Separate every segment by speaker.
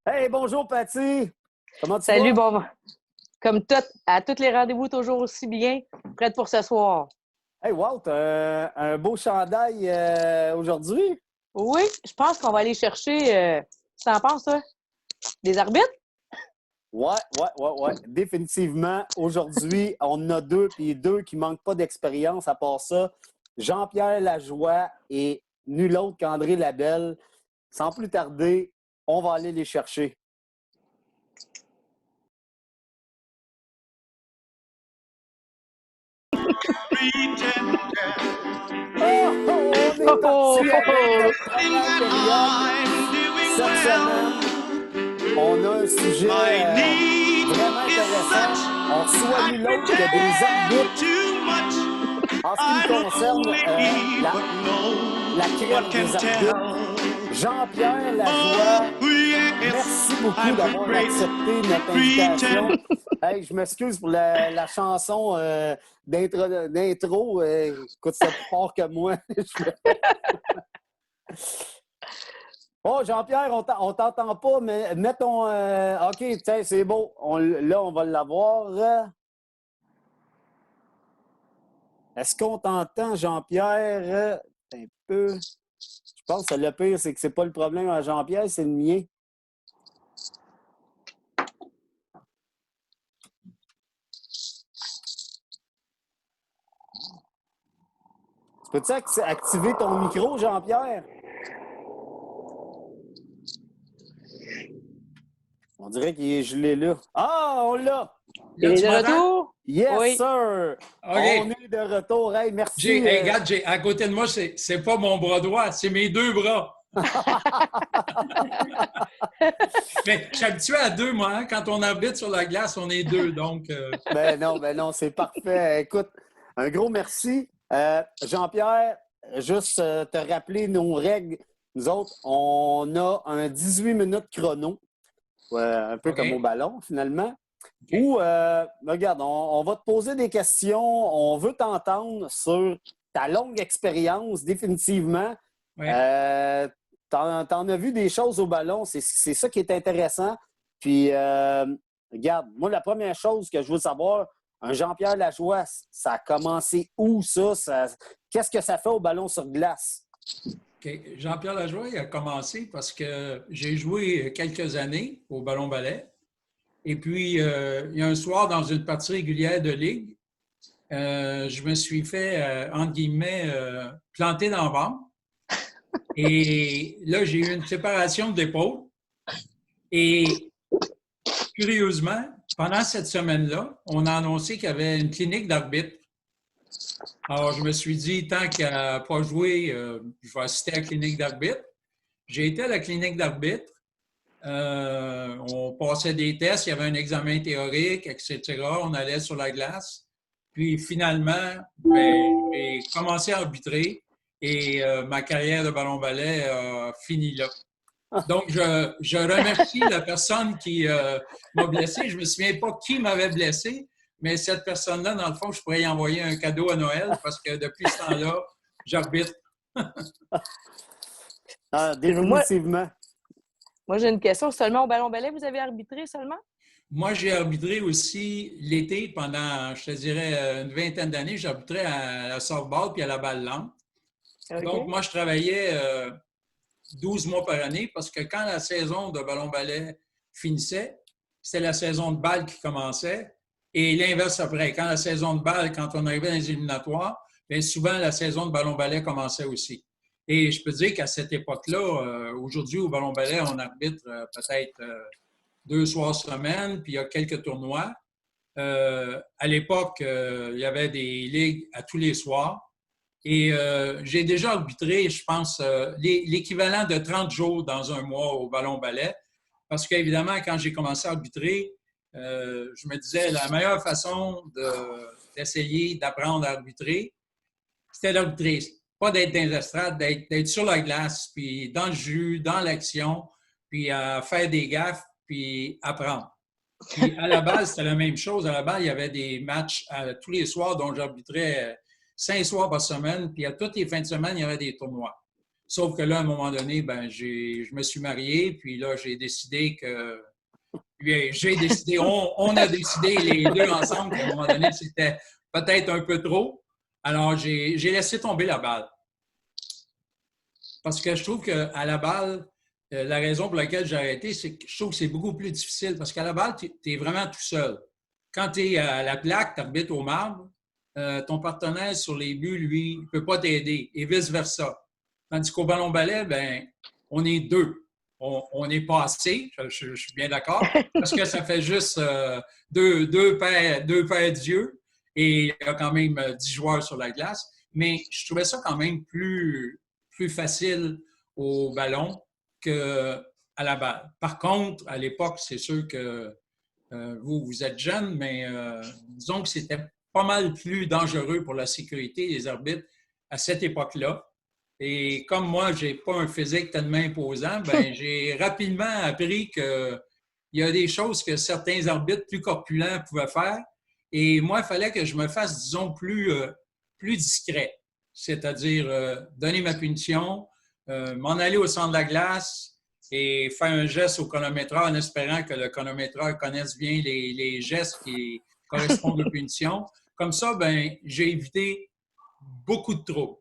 Speaker 1: Hey, bonjour Patty! Comment tu
Speaker 2: Salut,
Speaker 1: vas?
Speaker 2: bon, comme tout, à tous les rendez-vous, toujours aussi bien, prête pour ce soir.
Speaker 1: Hey, Walt, un beau chandail aujourd'hui?
Speaker 2: Oui, je pense qu'on va aller chercher, tu t'en penses, toi, des arbitres?
Speaker 1: Ouais. Définitivement, aujourd'hui, on en a deux, puis deux qui manquent pas d'expérience à part ça. Jean-Pierre Lajoie et nul autre qu'André Labelle. Sans plus tarder, on va aller les chercher. On est
Speaker 2: Oh,
Speaker 1: parti
Speaker 2: oh, oh,
Speaker 1: avec
Speaker 2: oh.
Speaker 1: notre première période. Cette semaine, on a un sujet vraiment intéressant. On reçoit nul autre que des arbitres. En ce qui me concerne, la crème des arbitres. Jean-Pierre Lajoie, merci beaucoup d'avoir accepté notre invitation. Hey, je m'excuse pour la chanson d'intro. Écoute, c'est plus fort que moi. Oh, Jean-Pierre, on t'entend pas, mais mets ton. OK, tiens, c'est beau. Là, on va l'avoir. Est-ce qu'on t'entend, Jean-Pierre? Un peu. Je pense que le pire, c'est que c'est pas le problème à Jean-Pierre, c'est le mien. Tu peux-tu activer ton micro, Jean-Pierre? On dirait qu'il est gelé là. Ah, on l'a!
Speaker 2: Il
Speaker 3: Là,
Speaker 2: est
Speaker 3: tu
Speaker 2: de
Speaker 3: m'entends?
Speaker 2: retour?
Speaker 1: Yes,
Speaker 2: Oui.
Speaker 1: sir! On
Speaker 3: OK.
Speaker 1: est de retour. Hey, merci.
Speaker 3: Hey, regarde, à côté de moi, c'est pas mon bras droit, c'est mes deux bras. Mais je suis habitué à deux, moi. Hein. Quand on arbitre sur la glace, on est deux. Donc,
Speaker 1: Ben non, c'est parfait. Écoute, un gros merci. Jean-Pierre, juste te rappeler nos règles. Nous autres, on a un 18 minutes chrono, un peu comme au
Speaker 3: OK.
Speaker 1: ballon, finalement.
Speaker 3: OK.
Speaker 1: Où, regarde, on va te poser des questions. On veut t'entendre sur ta longue expérience, définitivement.
Speaker 3: Ouais.
Speaker 1: Euh, t'en as vu des choses au ballon. C'est ça qui est intéressant. Puis, regarde, moi, la première chose que je veux savoir, un Jean-Pierre Lajoie, ça a commencé où, ça? Qu'est-ce que ça fait au ballon sur glace?
Speaker 3: OK. Jean-Pierre Lajoie il a commencé parce que j'ai joué quelques années au ballon-ballet. Et puis, il y a un soir, dans une partie régulière de ligue, je me suis fait, entre guillemets, planter dans le ventre. Et là, j'ai eu une séparation d'épaule. Et curieusement, pendant cette semaine-là, on a annoncé qu'il y avait une clinique d'arbitre. Alors, je me suis dit, tant qu'à ne pas jouer, je vais assister à la clinique d'arbitre. J'ai été à la clinique d'arbitre. On passait des tests, il y avait un examen théorique, etc. On allait sur la glace. Puis finalement, ben, j'ai commencé à arbitrer et ma carrière de ballon-ballet a fini là. Donc, je remercie la personne qui m'a blessé. Je ne me souviens pas qui m'avait blessé, mais cette personne-là, dans le fond, je pourrais y envoyer un cadeau à Noël parce que depuis ce temps-là, j'arbitre.
Speaker 1: Ah,
Speaker 2: Moi,
Speaker 1: définitivement.
Speaker 2: moi j'ai une question. Seulement au ballon-ballet, vous avez arbitré seulement?
Speaker 3: Moi, j'ai arbitré aussi l'été pendant, je te dirais, une vingtaine d'années. J'arbitrais à la softball puis à la balle lente. Donc,
Speaker 2: OK.
Speaker 3: moi, je travaillais 12 mois par année parce que quand la saison de ballon-ballet finissait, c'était la saison de balle qui commençait et l'inverse après. Quand la saison de balle, quand on arrivait dans les éliminatoires, bien souvent la saison de ballon-ballet commençait aussi. Et je peux dire qu'à cette époque-là, aujourd'hui au ballon-ballet, on arbitre peut-être deux soirs semaine, puis il y a quelques tournois. À l'époque, il y avait des ligues à tous les soirs. Et j'ai déjà arbitré, je pense, l'équivalent de 30 jours dans un mois au ballon-ballet. Parce qu'évidemment, quand j'ai commencé à arbitrer, je me disais la meilleure façon d'essayer d'apprendre à arbitrer, c'était d'arbitrer. Pas d'être dans l'estrade, d'être sur la glace, puis dans le jus, dans l'action, puis à faire des gaffes, puis apprendre. Puis à la base, c'était la même chose. À la base, il y avait des matchs tous les soirs dont j'arbitrais 5 soirs par semaine. Puis à toutes les fins de semaine, il y avait des tournois. Sauf que là, à un moment donné, ben, je me suis marié, puis là, j'ai décidé que. J'ai décidé, on a décidé les deux ensemble qu'à un moment donné, c'était peut-être un peu trop. Alors, j'ai laissé tomber la balle. Parce que je trouve qu'à la balle, la raison pour laquelle j'ai arrêté, c'est que je trouve que c'est beaucoup plus difficile. Parce qu'à la balle, tu es vraiment tout seul. Quand tu es à la plaque, tu arbitres au marbre, ton partenaire sur les buts, lui, ne peut pas t'aider et vice-versa. Tandis qu'au ballon-ballet, ben, on est deux. On n'est pas assez, je suis bien d'accord, parce que ça fait juste deux paires d'yeux et il y a quand même 10 joueurs sur la glace. Mais je trouvais ça quand même plus facile au ballon qu'à la balle. Par contre, à l'époque, c'est sûr que vous êtes jeune, mais disons que c'était pas mal plus dangereux pour la sécurité des arbitres à cette époque-là. Et comme moi, je n'ai pas un physique tellement imposant, ben, j'ai rapidement appris qu'il y a des choses que certains arbitres plus corpulents pouvaient faire. Et moi, il fallait que je me fasse, disons, plus discret. C'est-à-dire donner ma punition, m'en aller au centre de la glace et faire un geste au chronométreur en espérant que le chronométreur connaisse bien les gestes qui correspondent aux punitions. Comme ça, ben, j'ai évité beaucoup de troubles.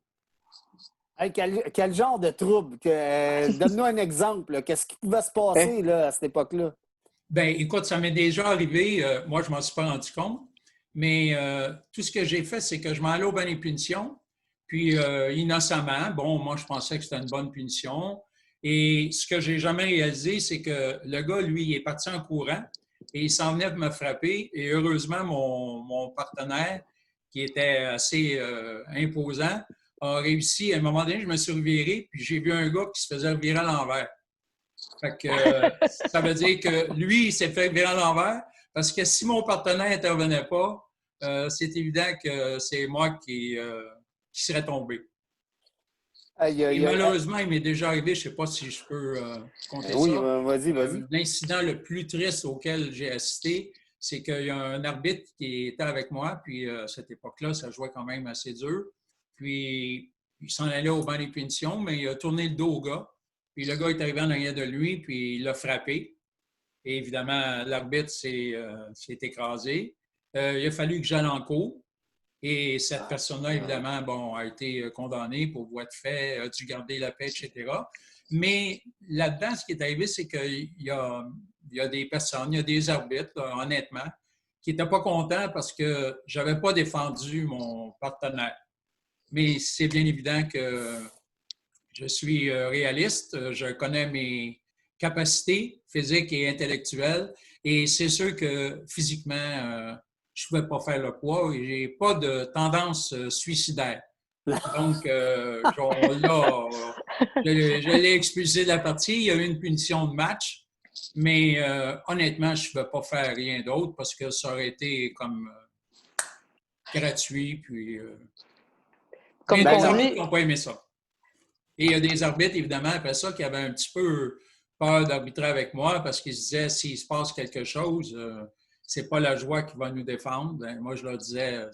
Speaker 1: Hey, quel genre de trouble? Donne-nous un exemple. Là. Qu'est-ce qui pouvait se passer là, à cette époque-là?
Speaker 3: Bien, écoute, ça m'est déjà arrivé. Moi, je ne m'en suis pas rendu compte. Mais tout ce que j'ai fait, c'est que je m'en allais au banc des punitions. Puis, innocemment, bon, moi, je pensais que c'était une bonne punition. Et ce que j'ai jamais réalisé, c'est que le gars, lui, il est parti en courant et il s'en venait de me frapper. Et heureusement, mon partenaire, qui était assez imposant, a réussi. À un moment donné, je me suis reviré, puis j'ai vu un gars qui se faisait revirer à l'envers. Fait que ça veut dire que lui, il s'est fait virer à l'envers parce que si mon partenaire n'intervenait pas, c'est évident que c'est moi qui serais tombé. Et malheureusement, il m'est déjà arrivé, je ne sais pas si je peux compter
Speaker 1: oui,
Speaker 3: ça.
Speaker 1: Vas-y.
Speaker 3: L'incident le plus triste auquel j'ai assisté, c'est qu'il y a un arbitre qui était avec moi, puis à cette époque-là, ça jouait quand même assez dur. Puis il s'en allait au banc des punitions, mais il a tourné le dos au gars. Puis le gars est arrivé en arrière de lui, puis il l'a frappé. Et évidemment, l'arbitre s'est écrasé. Il a fallu que j'aille en cours. Et cette personne-là, évidemment, bon, a été condamnée pour voie de fait, a dû garder la paix, etc. Mais là-dedans, ce qui est arrivé, c'est qu'il y a des personnes, il y a des arbitres, là, honnêtement, qui n'étaient pas contents parce que je n'avais pas défendu mon partenaire. Mais c'est bien évident que je suis réaliste, je connais mes capacités physiques et intellectuelles et c'est sûr que physiquement, je ne pouvais pas faire le poids et je n'ai pas de tendance suicidaire. Donc, je l'ai expulsé de la partie. Il y a eu une punition de match, mais honnêtement, je ne pouvais pas faire rien d'autre parce que ça aurait été comme gratuit. Puis,
Speaker 2: Comme
Speaker 3: les
Speaker 2: on
Speaker 3: arbitres
Speaker 2: dit,
Speaker 3: n'ont pas aimé ça. Et il y a des arbitres, évidemment, après ça, qui avaient un petit peu peur d'arbitrer avec moi parce qu'ils se disaient, s'il se passe quelque chose, c'est pas la joie qui va nous défendre. Ben, moi, je leur disais,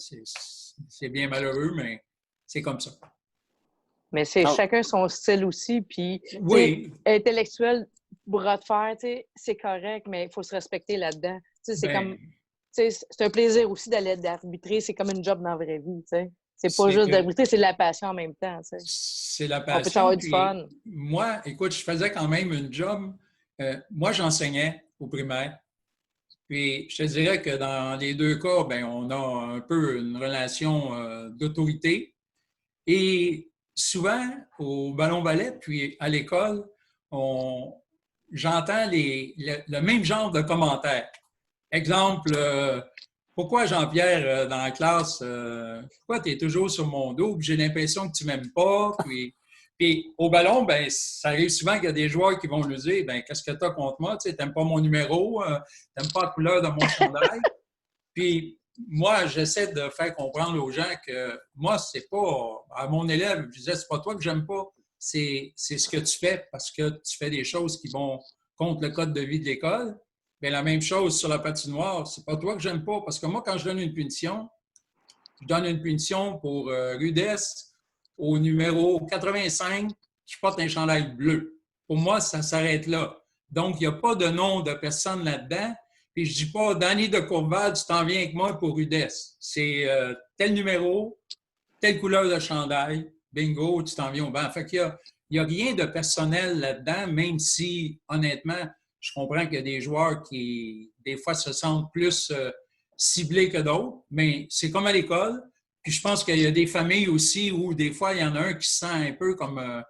Speaker 3: c'est bien malheureux, mais c'est comme ça.
Speaker 2: mais c'est chacun son style aussi. Puis,
Speaker 3: oui.
Speaker 2: Intellectuel, bras de fer, c'est correct, mais il faut se respecter là-dedans. C'est comme, c'est un plaisir aussi d'aller d'arbitrer. C'est comme une job dans la vraie vie. T'sais. C'est pas juste d'arbitrer, c'est de la passion en même temps. T'sais.
Speaker 3: C'est la passion.
Speaker 2: On peut avoir du fun.
Speaker 3: Moi, écoute, je faisais quand même une job. Moi, j'enseignais au primaire. Puis, je te dirais que dans les deux cas, bien, on a un peu une relation d'autorité. Et souvent, au ballon-ballet, puis à l'école, j'entends le même genre de commentaires. Exemple, pourquoi Jean-Pierre, dans la classe, pourquoi tu es toujours sur mon dos, puis j'ai l'impression que tu m'aimes pas, puis au ballon, ben ça arrive souvent qu'il y a des joueurs qui vont nous dire, ben qu'est-ce que tu as contre moi, tu n'aimes pas mon numéro, tu n'aimes pas la couleur de mon chandail. Puis moi, j'essaie de faire comprendre aux gens que moi, c'est pas, à mon élève, je disais, c'est pas toi que j'aime pas, c'est ce que tu fais parce que tu fais des choses qui vont contre le code de vie de l'école. Bien, la même chose sur la patinoire, c'est pas toi que j'aime pas, parce que moi, quand je donne une punition, je donne une punition pour rudesse au numéro 85 qui porte un chandail bleu. Pour moi, ça s'arrête là. Donc, il n'y a pas de nom de personne là-dedans. Puis je ne dis pas, Danny de Courval, tu t'en viens avec moi pour Rudesse. C'est tel numéro, telle couleur de chandail, bingo, tu t'en viens au banc. Fait qu'il y a rien de personnel là-dedans, même si, honnêtement, je comprends qu'il y a des joueurs qui, des fois, se sentent plus ciblés que d'autres, mais c'est comme à l'école. Puis je pense qu'il y a des familles aussi où, des fois, il y en a un qui se sent un peu comme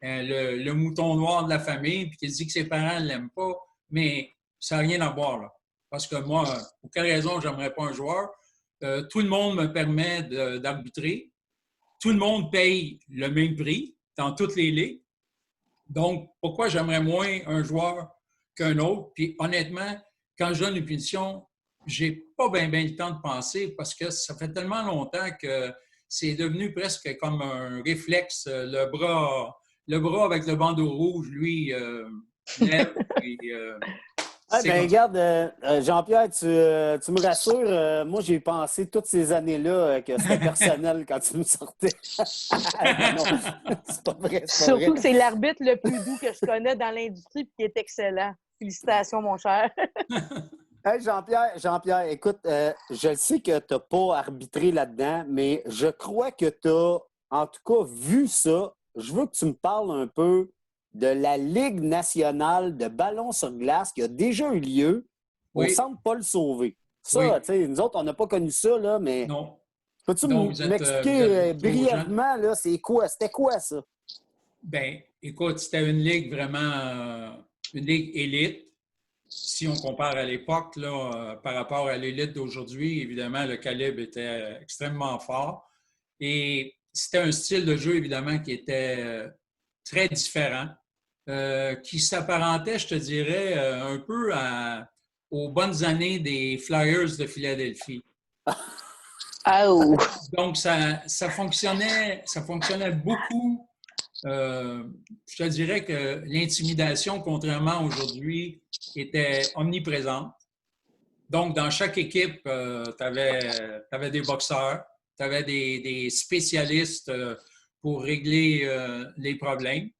Speaker 3: le mouton noir de la famille, puis qui dit que ses parents ne l'aiment pas, mais ça n'a rien à voir, là. Parce que moi, pour quelle raison j'aimerais pas un joueur? Tout le monde me permet d'arbitrer. Tout le monde paye le même prix dans toutes les ligues. Donc, pourquoi j'aimerais moins un joueur qu'un autre? Puis honnêtement, quand je donne une punition, j'ai pas bien le temps de penser parce que ça fait tellement longtemps que c'est devenu presque comme un réflexe. Le bras avec le bandeau rouge, lui, lève. Puis,
Speaker 1: Ah, ben, regarde, Jean-Pierre, tu me rassures. Moi, j'ai pensé toutes ces années-là que c'était personnel quand tu me sortais. Non, c'est pas vrai.
Speaker 2: Surtout que c'est l'arbitre le plus doux que je connais dans l'industrie et qui est excellent. Félicitations, mon cher.
Speaker 1: Hey, Jean-Pierre, écoute, je sais que tu n'as pas arbitré là-dedans, mais je crois que tu as, en tout cas, vu ça. Je veux que tu me parles un peu de la Ligue nationale de ballon sur glace qui a déjà eu lieu au Centre Paul Sauvé. Ça, tu sais, nous autres, on n'a pas connu ça, là, mais
Speaker 3: non.
Speaker 1: Peux-tu m'expliquer brièvement, là, c'est quoi? C'était quoi, ça?
Speaker 3: Bien, écoute, c'était une ligue vraiment, une ligue élite. Si on compare à l'époque, là, par rapport à l'élite d'aujourd'hui, évidemment, le calibre était extrêmement fort. Et c'était un style de jeu, évidemment, qui était très différent, qui s'apparentait, je te dirais, un peu aux bonnes années des Flyers de Philadelphie.
Speaker 2: Oh.
Speaker 3: Donc, ça fonctionnait beaucoup. Je te dirais que l'intimidation, contrairement à aujourd'hui, était omniprésente. Donc, dans chaque équipe, tu avais des boxeurs, tu avais des spécialistes pour régler les problèmes,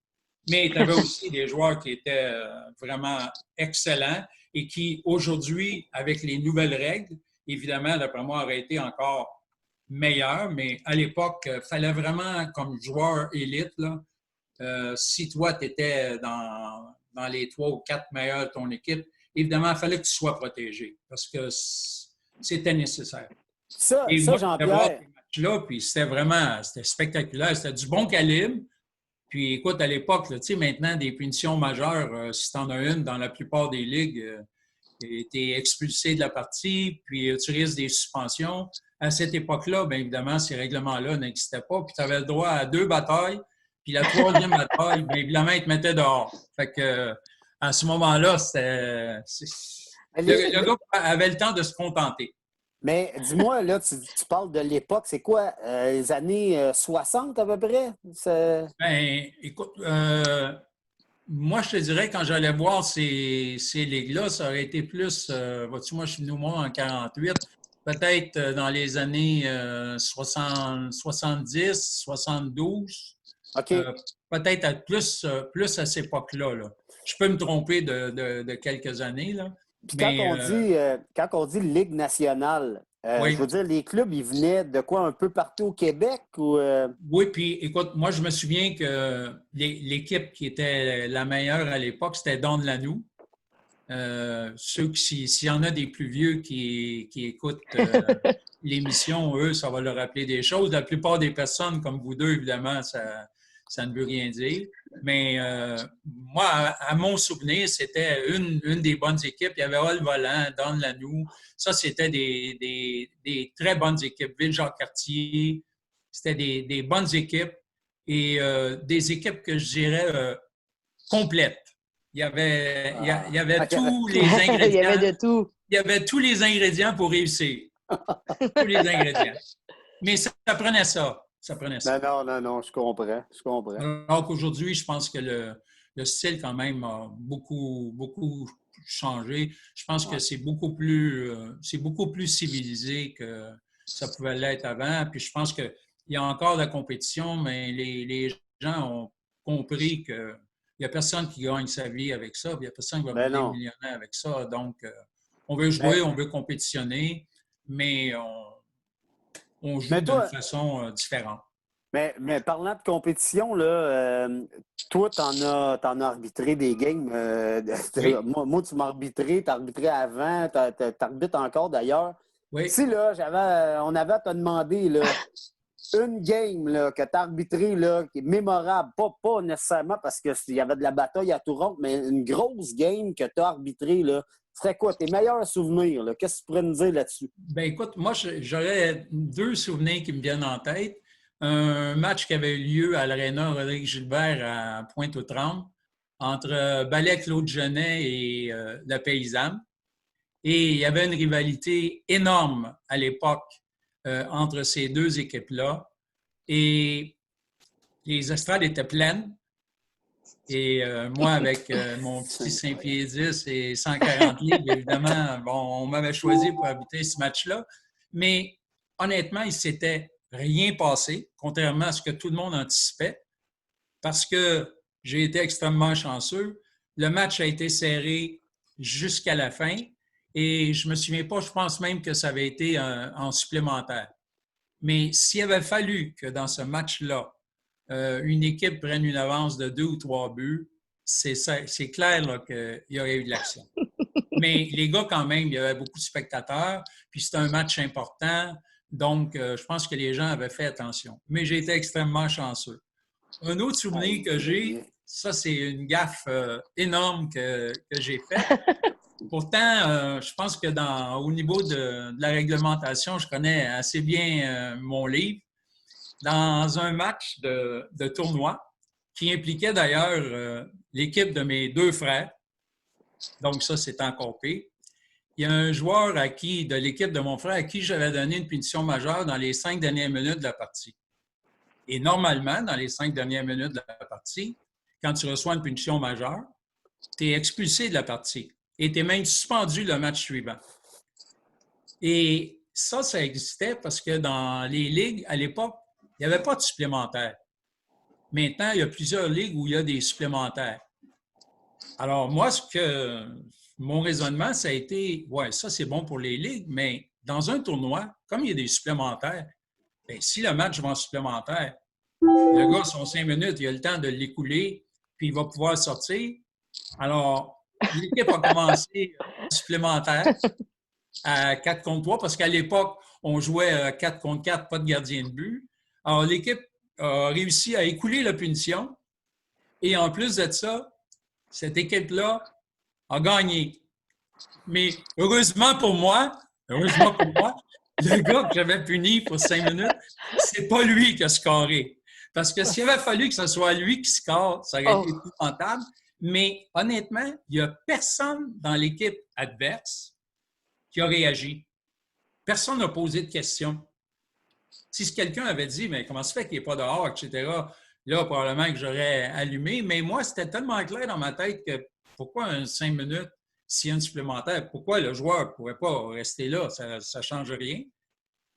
Speaker 3: mais tu avais aussi des joueurs qui étaient vraiment excellents et qui, aujourd'hui, avec les nouvelles règles, évidemment, d'après moi, auraient été encore meilleurs, mais à l'époque, il fallait vraiment, comme joueur élite, là, si toi, tu étais dans les 3 ou 4 meilleurs de ton équipe, évidemment, il fallait que tu sois protégé parce que c'était nécessaire.
Speaker 1: Ça, Jean-Pierre.
Speaker 3: Ces matchs-là, puis c'était spectaculaire. C'était du bon calibre. Puis écoute, à l'époque, tu sais, maintenant, des punitions majeures, si tu en as une dans la plupart des ligues, tu es expulsé de la partie, puis tu risques des suspensions. À cette époque-là, bien évidemment, ces règlements-là n'existaient pas. Puis tu avais le droit à 2 batailles. Puis la 3e bataille, bien évidemment, ils te mettaient dehors. Fait que, à ce moment-là, le gars avait le temps de se contenter.
Speaker 1: Mais dis-moi, là, tu parles de l'époque, c'est quoi? Les années 60 à peu près?
Speaker 3: Bien, écoute, moi, je te dirais, quand j'allais voir ces ligues-là, ça aurait été plus, vois-tu, moi, je suis venu en 48, peut-être dans les années 70, 72.
Speaker 1: OK.
Speaker 3: Peut-être plus à cette époque-là. Là. Je peux me tromper de quelques années. Là.
Speaker 1: Puis quand on dit Ligue nationale,
Speaker 3: oui.
Speaker 1: Je veux dire, les clubs, ils venaient de quoi, un peu partout au Québec? Ou,
Speaker 3: Oui, puis écoute, moi, je me souviens que l'équipe qui était la meilleure à l'époque, c'était Don Lanou. S'il y en a des plus vieux qui écoutent l'émission, eux, ça va leur rappeler des choses. La plupart des personnes, comme vous deux, évidemment, ça ne veut rien dire. Mais moi, à mon souvenir, c'était une des bonnes équipes. Il y avait Hall Volant, Don Lanou. Ça, c'était des très bonnes équipes. Ville-Jacques-Cartier, c'était des bonnes équipes et des équipes que je dirais complètes. Il y avait tous les ingrédients.
Speaker 2: Il y avait de tout.
Speaker 3: Il y avait tous les ingrédients pour réussir. Tous les ingrédients. Mais ça prenait ça. Ça prenait ça.
Speaker 1: Non, je comprends.
Speaker 3: Alors qu'aujourd'hui, je pense que le style, quand même, a beaucoup changé. Je pense que c'est beaucoup plus civilisé que ça pouvait l'être avant. Puis je pense qu'il y a encore de la compétition, mais les gens ont compris qu'il n'y a personne qui gagne sa vie avec ça, puis il n'y a personne qui va devenir millionnaire avec ça. Donc, on veut jouer, on veut compétitionner, mais on joue d'une façon différente.
Speaker 1: Mais parlant de compétition, là, toi, t'en as arbitré des games.
Speaker 3: Oui.
Speaker 1: Moi, tu m'as arbitré, t'as arbitré avant, t'arbitres encore d'ailleurs.
Speaker 3: Oui.
Speaker 1: Si là, on avait à te demander là, une game là, que t'as arbitré là, qui est mémorable, pas nécessairement parce qu'il y avait de la bataille à tout rompre, mais une grosse game que t'as arbitrée, là, ce serait quoi tes meilleurs souvenirs? Là? Qu'est-ce que tu pourrais nous dire là-dessus?
Speaker 3: Bien, écoute, moi, j'aurais 2 souvenirs qui me viennent en tête. Un match qui avait eu lieu à l'Aréna Rodrigue-Gilbert à Pointe-aux-Trembles entre Ballet-Claude Genet et la Paysanne. Et il y avait une rivalité énorme à l'époque entre ces 2 équipes-là. Et les estrades étaient pleines. Et moi, avec mon petit 5 pieds 10 et 140 livres, évidemment, bon, on m'avait choisi pour arbitrer ce match-là. Mais honnêtement, il ne s'était rien passé, contrairement à ce que tout le monde anticipait, parce que j'ai été extrêmement chanceux. Le match a été serré jusqu'à la fin et je ne me souviens pas, je pense même que ça avait été en supplémentaire. Mais s'il avait fallu que dans ce match-là, une équipe prenne une avance de 2 ou 3 buts, c'est clair qu'il y aurait eu de l'action. Mais les gars, quand même, il y avait beaucoup de spectateurs, puis c'était un match important, donc je pense que les gens avaient fait attention. Mais j'ai été extrêmement chanceux. Un autre souvenir que j'ai, ça, c'est une gaffe énorme que j'ai faite. Pourtant, je pense que au niveau de la réglementation, je connais assez bien mon livre. Dans un match de tournoi qui impliquait d'ailleurs l'équipe de mes 2 frères. Donc, ça, c'est encore pire. Il y a un joueur de l'équipe de mon frère à qui j'avais donné une punition majeure dans les 5 dernières minutes de la partie. Et normalement, dans les 5 dernières minutes de la partie, quand tu reçois une punition majeure, tu es expulsé de la partie et tu es même suspendu le match suivant. Et ça existait parce que dans les ligues, à l'époque, il n'y avait pas de supplémentaire. Maintenant, il y a plusieurs ligues où il y a des supplémentaires. Alors, moi, mon raisonnement, ça a été, ouais, ça, c'est bon pour les ligues, mais dans un tournoi, comme il y a des supplémentaires, bien, si le match va en supplémentaire, le gars, son 5 minutes, il a le temps de l'écouler, puis il va pouvoir sortir. Alors, l'équipe a commencé en supplémentaire à 4 contre 3, parce qu'à l'époque, on jouait 4 contre 4, pas de gardien de but. Alors, l'équipe a réussi à écouler la punition. Et en plus de ça, cette équipe-là a gagné. Mais heureusement pour moi, le gars que j'avais puni pour 5 minutes, c'est pas lui qui a scoré. Parce que s'il avait fallu que ce soit lui qui score, ça aurait été épouvantable. Mais honnêtement, il n'y a personne dans l'équipe adverse qui a réagi. Personne n'a posé de questions. Si quelqu'un avait dit, mais comment se fait qu'il n'est pas dehors, etc., là, probablement que j'aurais allumé. Mais moi, c'était tellement clair dans ma tête que pourquoi un 5 minutes, s'il y a une supplémentaire, pourquoi le joueur ne pourrait pas rester là? Ça ne change rien.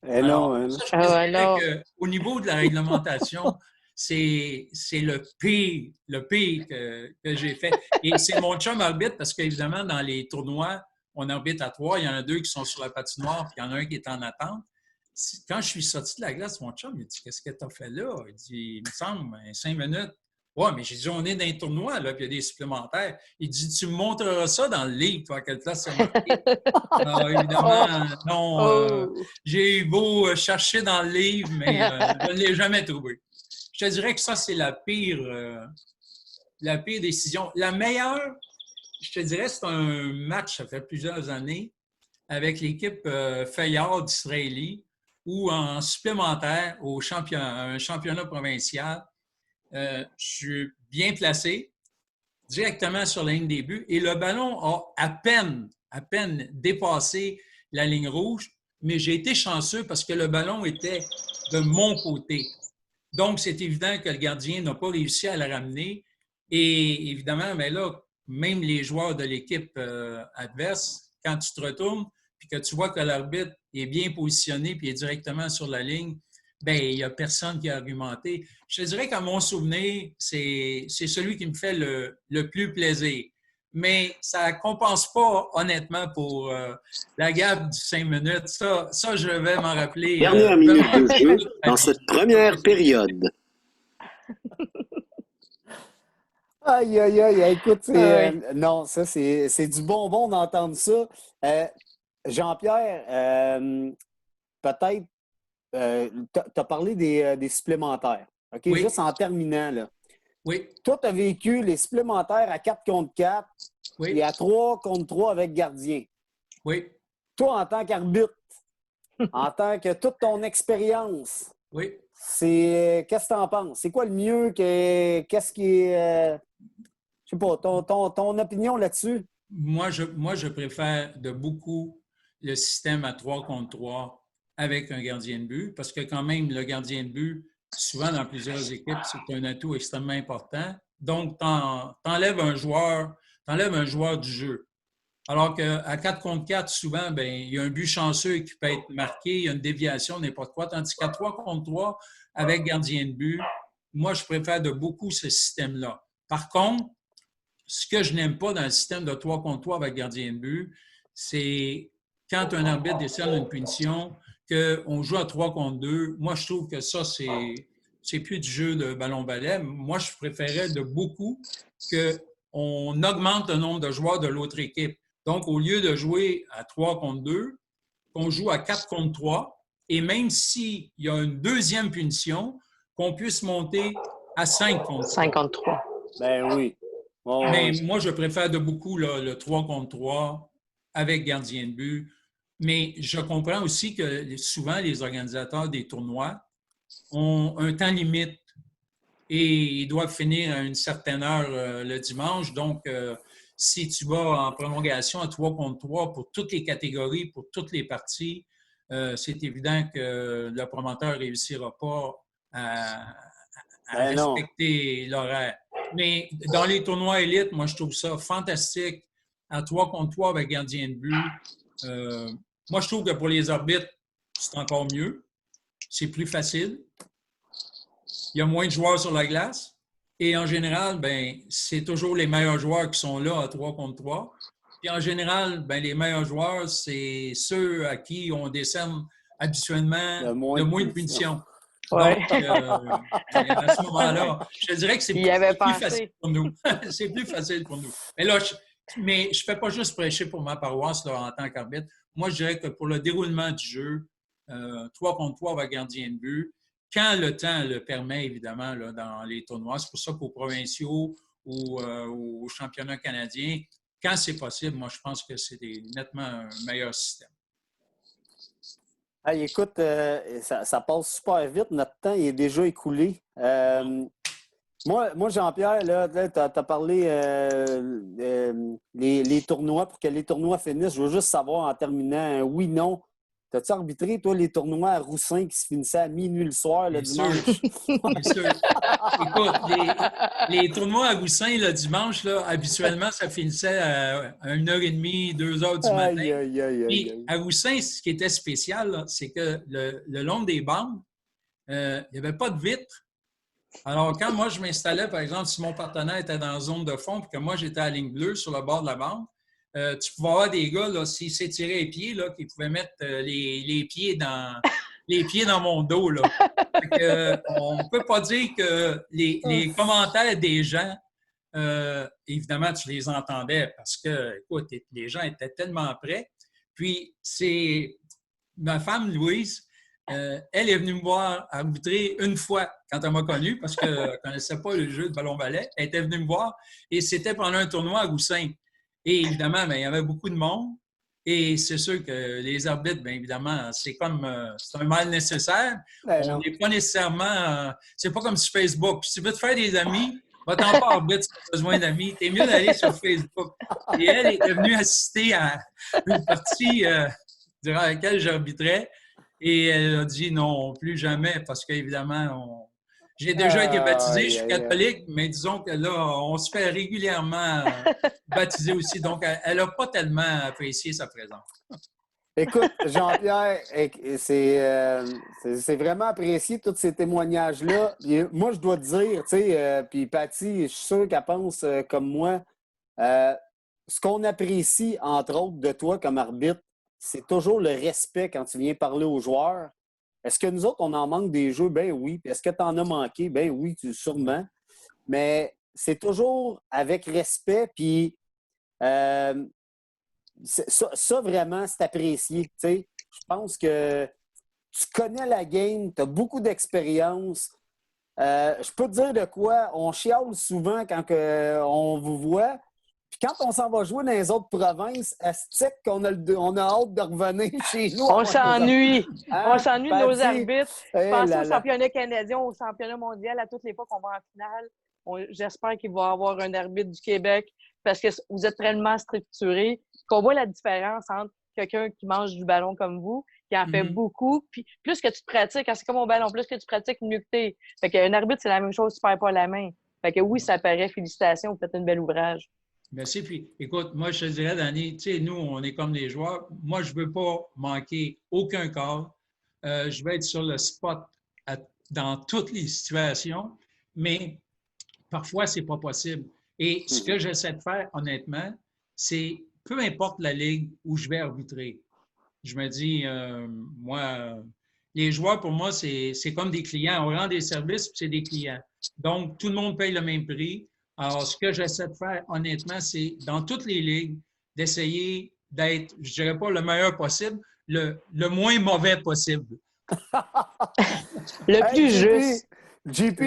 Speaker 3: Alors, ça, je dirais qu'au niveau de la réglementation, c'est le pire que j'ai fait. Et c'est mon chum arbitre parce qu'évidemment, dans les tournois, on arbitre à 3. Il y en a 2 qui sont sur la patinoire, puis il y en a un qui est en attente. Quand je suis sorti de la glace, mon chum, il dit « Qu'est-ce que tu as fait là? » Il dit « Il me semble, 5 minutes. » Ouais, mais j'ai dit « On est dans un tournoi, là, puis il y a des supplémentaires. » Il dit « Tu me montreras ça dans le livre, toi, à quelle place c'est marqué. » Alors, évidemment, non. J'ai eu beau chercher dans le livre, mais je ne l'ai jamais trouvé. Je te dirais que ça, c'est la pire décision. La meilleure, je te dirais, c'est un match, ça fait plusieurs années, avec l'équipe Fayard d'Israélie, où en supplémentaire un championnat provincial, je suis bien placé, directement sur la ligne des buts, et le ballon a à peine dépassé la ligne rouge, mais j'ai été chanceux parce que le ballon était de mon côté. Donc, c'est évident que le gardien n'a pas réussi à le ramener. Et évidemment, mais là, même les joueurs de l'équipe adverse, quand tu te retournes puis que tu vois que l'arbitre est bien positionné puis est directement sur la ligne, ben il n'y a personne qui a argumenté. Je te dirais qu'à mon souvenir, c'est celui qui me fait le plus plaisir. Mais ça ne compense pas, honnêtement, pour la gaffe du 5 minutes. Ça, je vais m'en rappeler.
Speaker 4: Dernière minute de jeu dans cette première période.
Speaker 1: Aïe, aïe, aïe, écoute,
Speaker 2: Ouais.
Speaker 1: non, ça, c'est du bonbon d'entendre ça. Jean-Pierre, peut-être, tu as parlé des supplémentaires. OK?
Speaker 3: Oui.
Speaker 1: Juste en terminant, là.
Speaker 3: Oui,
Speaker 1: Toi, tu as vécu les supplémentaires à 4 contre 4
Speaker 3: oui,
Speaker 1: et à 3 contre 3 avec gardien.
Speaker 3: oui,
Speaker 1: Toi, en tant qu'arbitre, en tant que toute ton expérience,
Speaker 3: oui.
Speaker 1: qu'est-ce que tu en penses? C'est quoi le mieux? Qu'est-ce qui est. Je sais pas, ton opinion là-dessus?
Speaker 3: Moi, je préfère de beaucoup le système à 3 contre 3 avec un gardien de but parce que quand même, le gardien de but, souvent dans plusieurs équipes, c'est un atout extrêmement important. Donc, t'enlèves un joueur du jeu. Alors qu'à 4 contre 4, souvent, ben, il y a un but chanceux qui peut être marqué, il y a une déviation, n'importe quoi. Tandis qu'à 3 contre 3, avec gardien de but, moi, je préfère de beaucoup ce système-là. Par contre, ce que je n'aime pas dans le système de 3 contre 3 avec gardien de but, c'est quand un arbitre décerne une punition, qu'on joue à 3 contre 2. Moi, je trouve que ça, c'est plus du jeu de ballon-ballet. Moi, je préférais de beaucoup qu'on augmente le nombre de joueurs de l'autre équipe. Donc, au lieu de jouer à 3 contre 2, qu'on joue à 4 contre 3, et même s'il y a une deuxième punition, qu'on puisse monter à 5 contre 3.
Speaker 2: 53.
Speaker 1: Ben oui. Oh,
Speaker 3: Mais
Speaker 1: oui.
Speaker 3: moi, je préfère de beaucoup là, le 3 contre 3 avec gardien de but. Mais je comprends aussi que souvent, les organisateurs des tournois ont un temps limite et ils doivent finir à une certaine heure le dimanche. Donc, si tu vas en prolongation à 3 contre 3 pour toutes les catégories, pour toutes les parties, c'est évident que le promoteur ne réussira pas à
Speaker 1: Ben non.
Speaker 3: respecter l'horaire. Mais dans les tournois élites, moi, je trouve ça fantastique. À 3 contre 3 avec gardien de but. Moi, je trouve que pour les arbitres, c'est encore mieux. C'est plus facile. Il y a moins de joueurs sur la glace. Et en général, ben, c'est toujours les meilleurs joueurs qui sont là à 3 contre 3. Puis en général, ben, les meilleurs joueurs, c'est ceux à qui on décerne habituellement
Speaker 1: Le moins
Speaker 3: le
Speaker 1: de
Speaker 3: moins de
Speaker 1: punitions.
Speaker 3: punitions.
Speaker 2: Ouais.
Speaker 3: Donc, à ce moment-là, je te dirais que c'est
Speaker 2: Il y avait
Speaker 3: plus
Speaker 2: pensé.
Speaker 3: facile pour nous. C'est plus facile pour nous. Mais là, je ne fais pas juste prêcher pour ma paroisse là, en tant qu'arbitre. Moi, je dirais que pour le déroulement du jeu, 3 contre 3 avec gardien de but, quand le temps le permet, évidemment, là, dans les tournois, c'est pour ça qu'aux provinciaux ou aux championnats canadiens, quand c'est possible, moi, je pense que c'est nettement un meilleur système.
Speaker 1: Hey, écoute, ça passe super vite. Notre temps il est déjà écoulé. Moi, Jean-Pierre, là, tu as parlé les tournois. Pour que les tournois finissent, je veux juste savoir en terminant un oui-non. T'as-tu arbitré, toi, les tournois à Roussin qui se finissaient à minuit le soir, le dimanche?
Speaker 3: Bien sûr. Écoute, les tournois à Roussin, le dimanche, là, habituellement, ça finissait à 1h30, 2h du matin.
Speaker 1: Aïe, aïe, aïe,
Speaker 3: Puis,
Speaker 1: aïe.
Speaker 3: à Roussin, ce qui était spécial, là, c'est que le long des bandes, il n'y avait pas de vitre. Alors, quand moi, je m'installais, par exemple, si mon partenaire était dans la zone de fond et que moi, j'étais à la ligne bleue sur le bord de la bande, tu pouvais avoir des gars, là, s'ils s'étiraient les pieds, là, qui pouvaient mettre les pieds dans mon dos. Là. On ne peut pas dire que les commentaires des gens, évidemment, tu les entendais parce que, écoute, les gens étaient tellement prêts. Puis, c'est ma femme, Louise, elle est venue me voir arbitrer une fois quand elle m'a connu parce qu'elle ne connaissait pas le jeu de ballon-ballet. Elle était venue me voir et c'était pendant un tournoi à Roussin. Et évidemment, bien, il y avait beaucoup de monde. Et c'est sûr que les arbitres, bien évidemment, c'est comme c'est un mal nécessaire.
Speaker 1: Ben
Speaker 3: On n'est pas nécessairement. C'est pas comme sur Facebook. Si tu veux te faire des amis, va-t'en pas arbitre si tu as besoin d'amis. T'es mieux d'aller sur Facebook. Et elle est venue assister à une partie durant laquelle j'arbitrais. Et elle a dit non, plus jamais, parce qu'évidemment, j'ai déjà été baptisé, je suis catholique, mais disons que là, on se fait régulièrement baptiser aussi. Donc, elle n'a pas tellement apprécié sa présence.
Speaker 1: Écoute, Jean-Pierre, c'est vraiment apprécié tous ces témoignages-là. Moi, je dois te dire, tu sais, puis Patty, je suis sûr qu'elle pense comme moi. Euh, Ce qu'on apprécie, entre autres, de toi comme arbitre, c'est toujours le respect quand tu viens parler aux joueurs. Est-ce que nous autres, on en manque des jeux? Ben oui. Puis est-ce que tu en as manqué? Ben oui, sûrement. Mais c'est toujours avec respect, puis euh, ça, vraiment, c'est apprécié. Tu sais. Je pense que tu connais la game, tu as beaucoup d'expérience. Je peux te dire de quoi, on chiale souvent quand on vous voit. Puis quand on s'en va jouer dans les autres provinces, c'est qu'on on a hâte de revenir chez nous.
Speaker 2: On s'ennuie.
Speaker 1: Hein?
Speaker 2: On s'ennuie de nos arbitres.
Speaker 1: Eh
Speaker 2: Pensez
Speaker 1: là
Speaker 2: au
Speaker 1: là.
Speaker 2: championnat canadien, au championnat mondial, à toutes les fois qu'on va en finale. J'espère qu'il va y avoir un arbitre du Québec parce que vous êtes tellement structuré qu'on voit la différence entre quelqu'un qui mange du ballon comme vous, qui en fait beaucoup, puis plus que tu te pratiques, c'est comme au ballon, plus que tu pratiques, mieux que t'es. Fait qu'un arbitre, c'est la même chose, tu perds pas la main. Fait que oui, ça paraît, félicitations, vous faites un bel ouvrage.
Speaker 3: Merci. Puis, écoute, moi, je te dirais, Danny, tu sais, nous, on est comme les joueurs. Moi, je ne veux pas manquer aucun quart. Je vais être sur le spot dans toutes les situations, mais parfois, ce n'est pas possible. Et ce que j'essaie de faire, honnêtement, c'est peu importe la ligue où je vais arbitrer. Je me dis, moi, les joueurs, pour moi, c'est comme des clients. On rend des services, puis c'est des clients. Donc, tout le monde paye le même prix. Alors, ce que j'essaie de faire, honnêtement, c'est dans toutes les ligues, d'essayer d'être, je dirais pas le meilleur possible, le moins mauvais possible.
Speaker 2: Le plus juste.
Speaker 1: JP,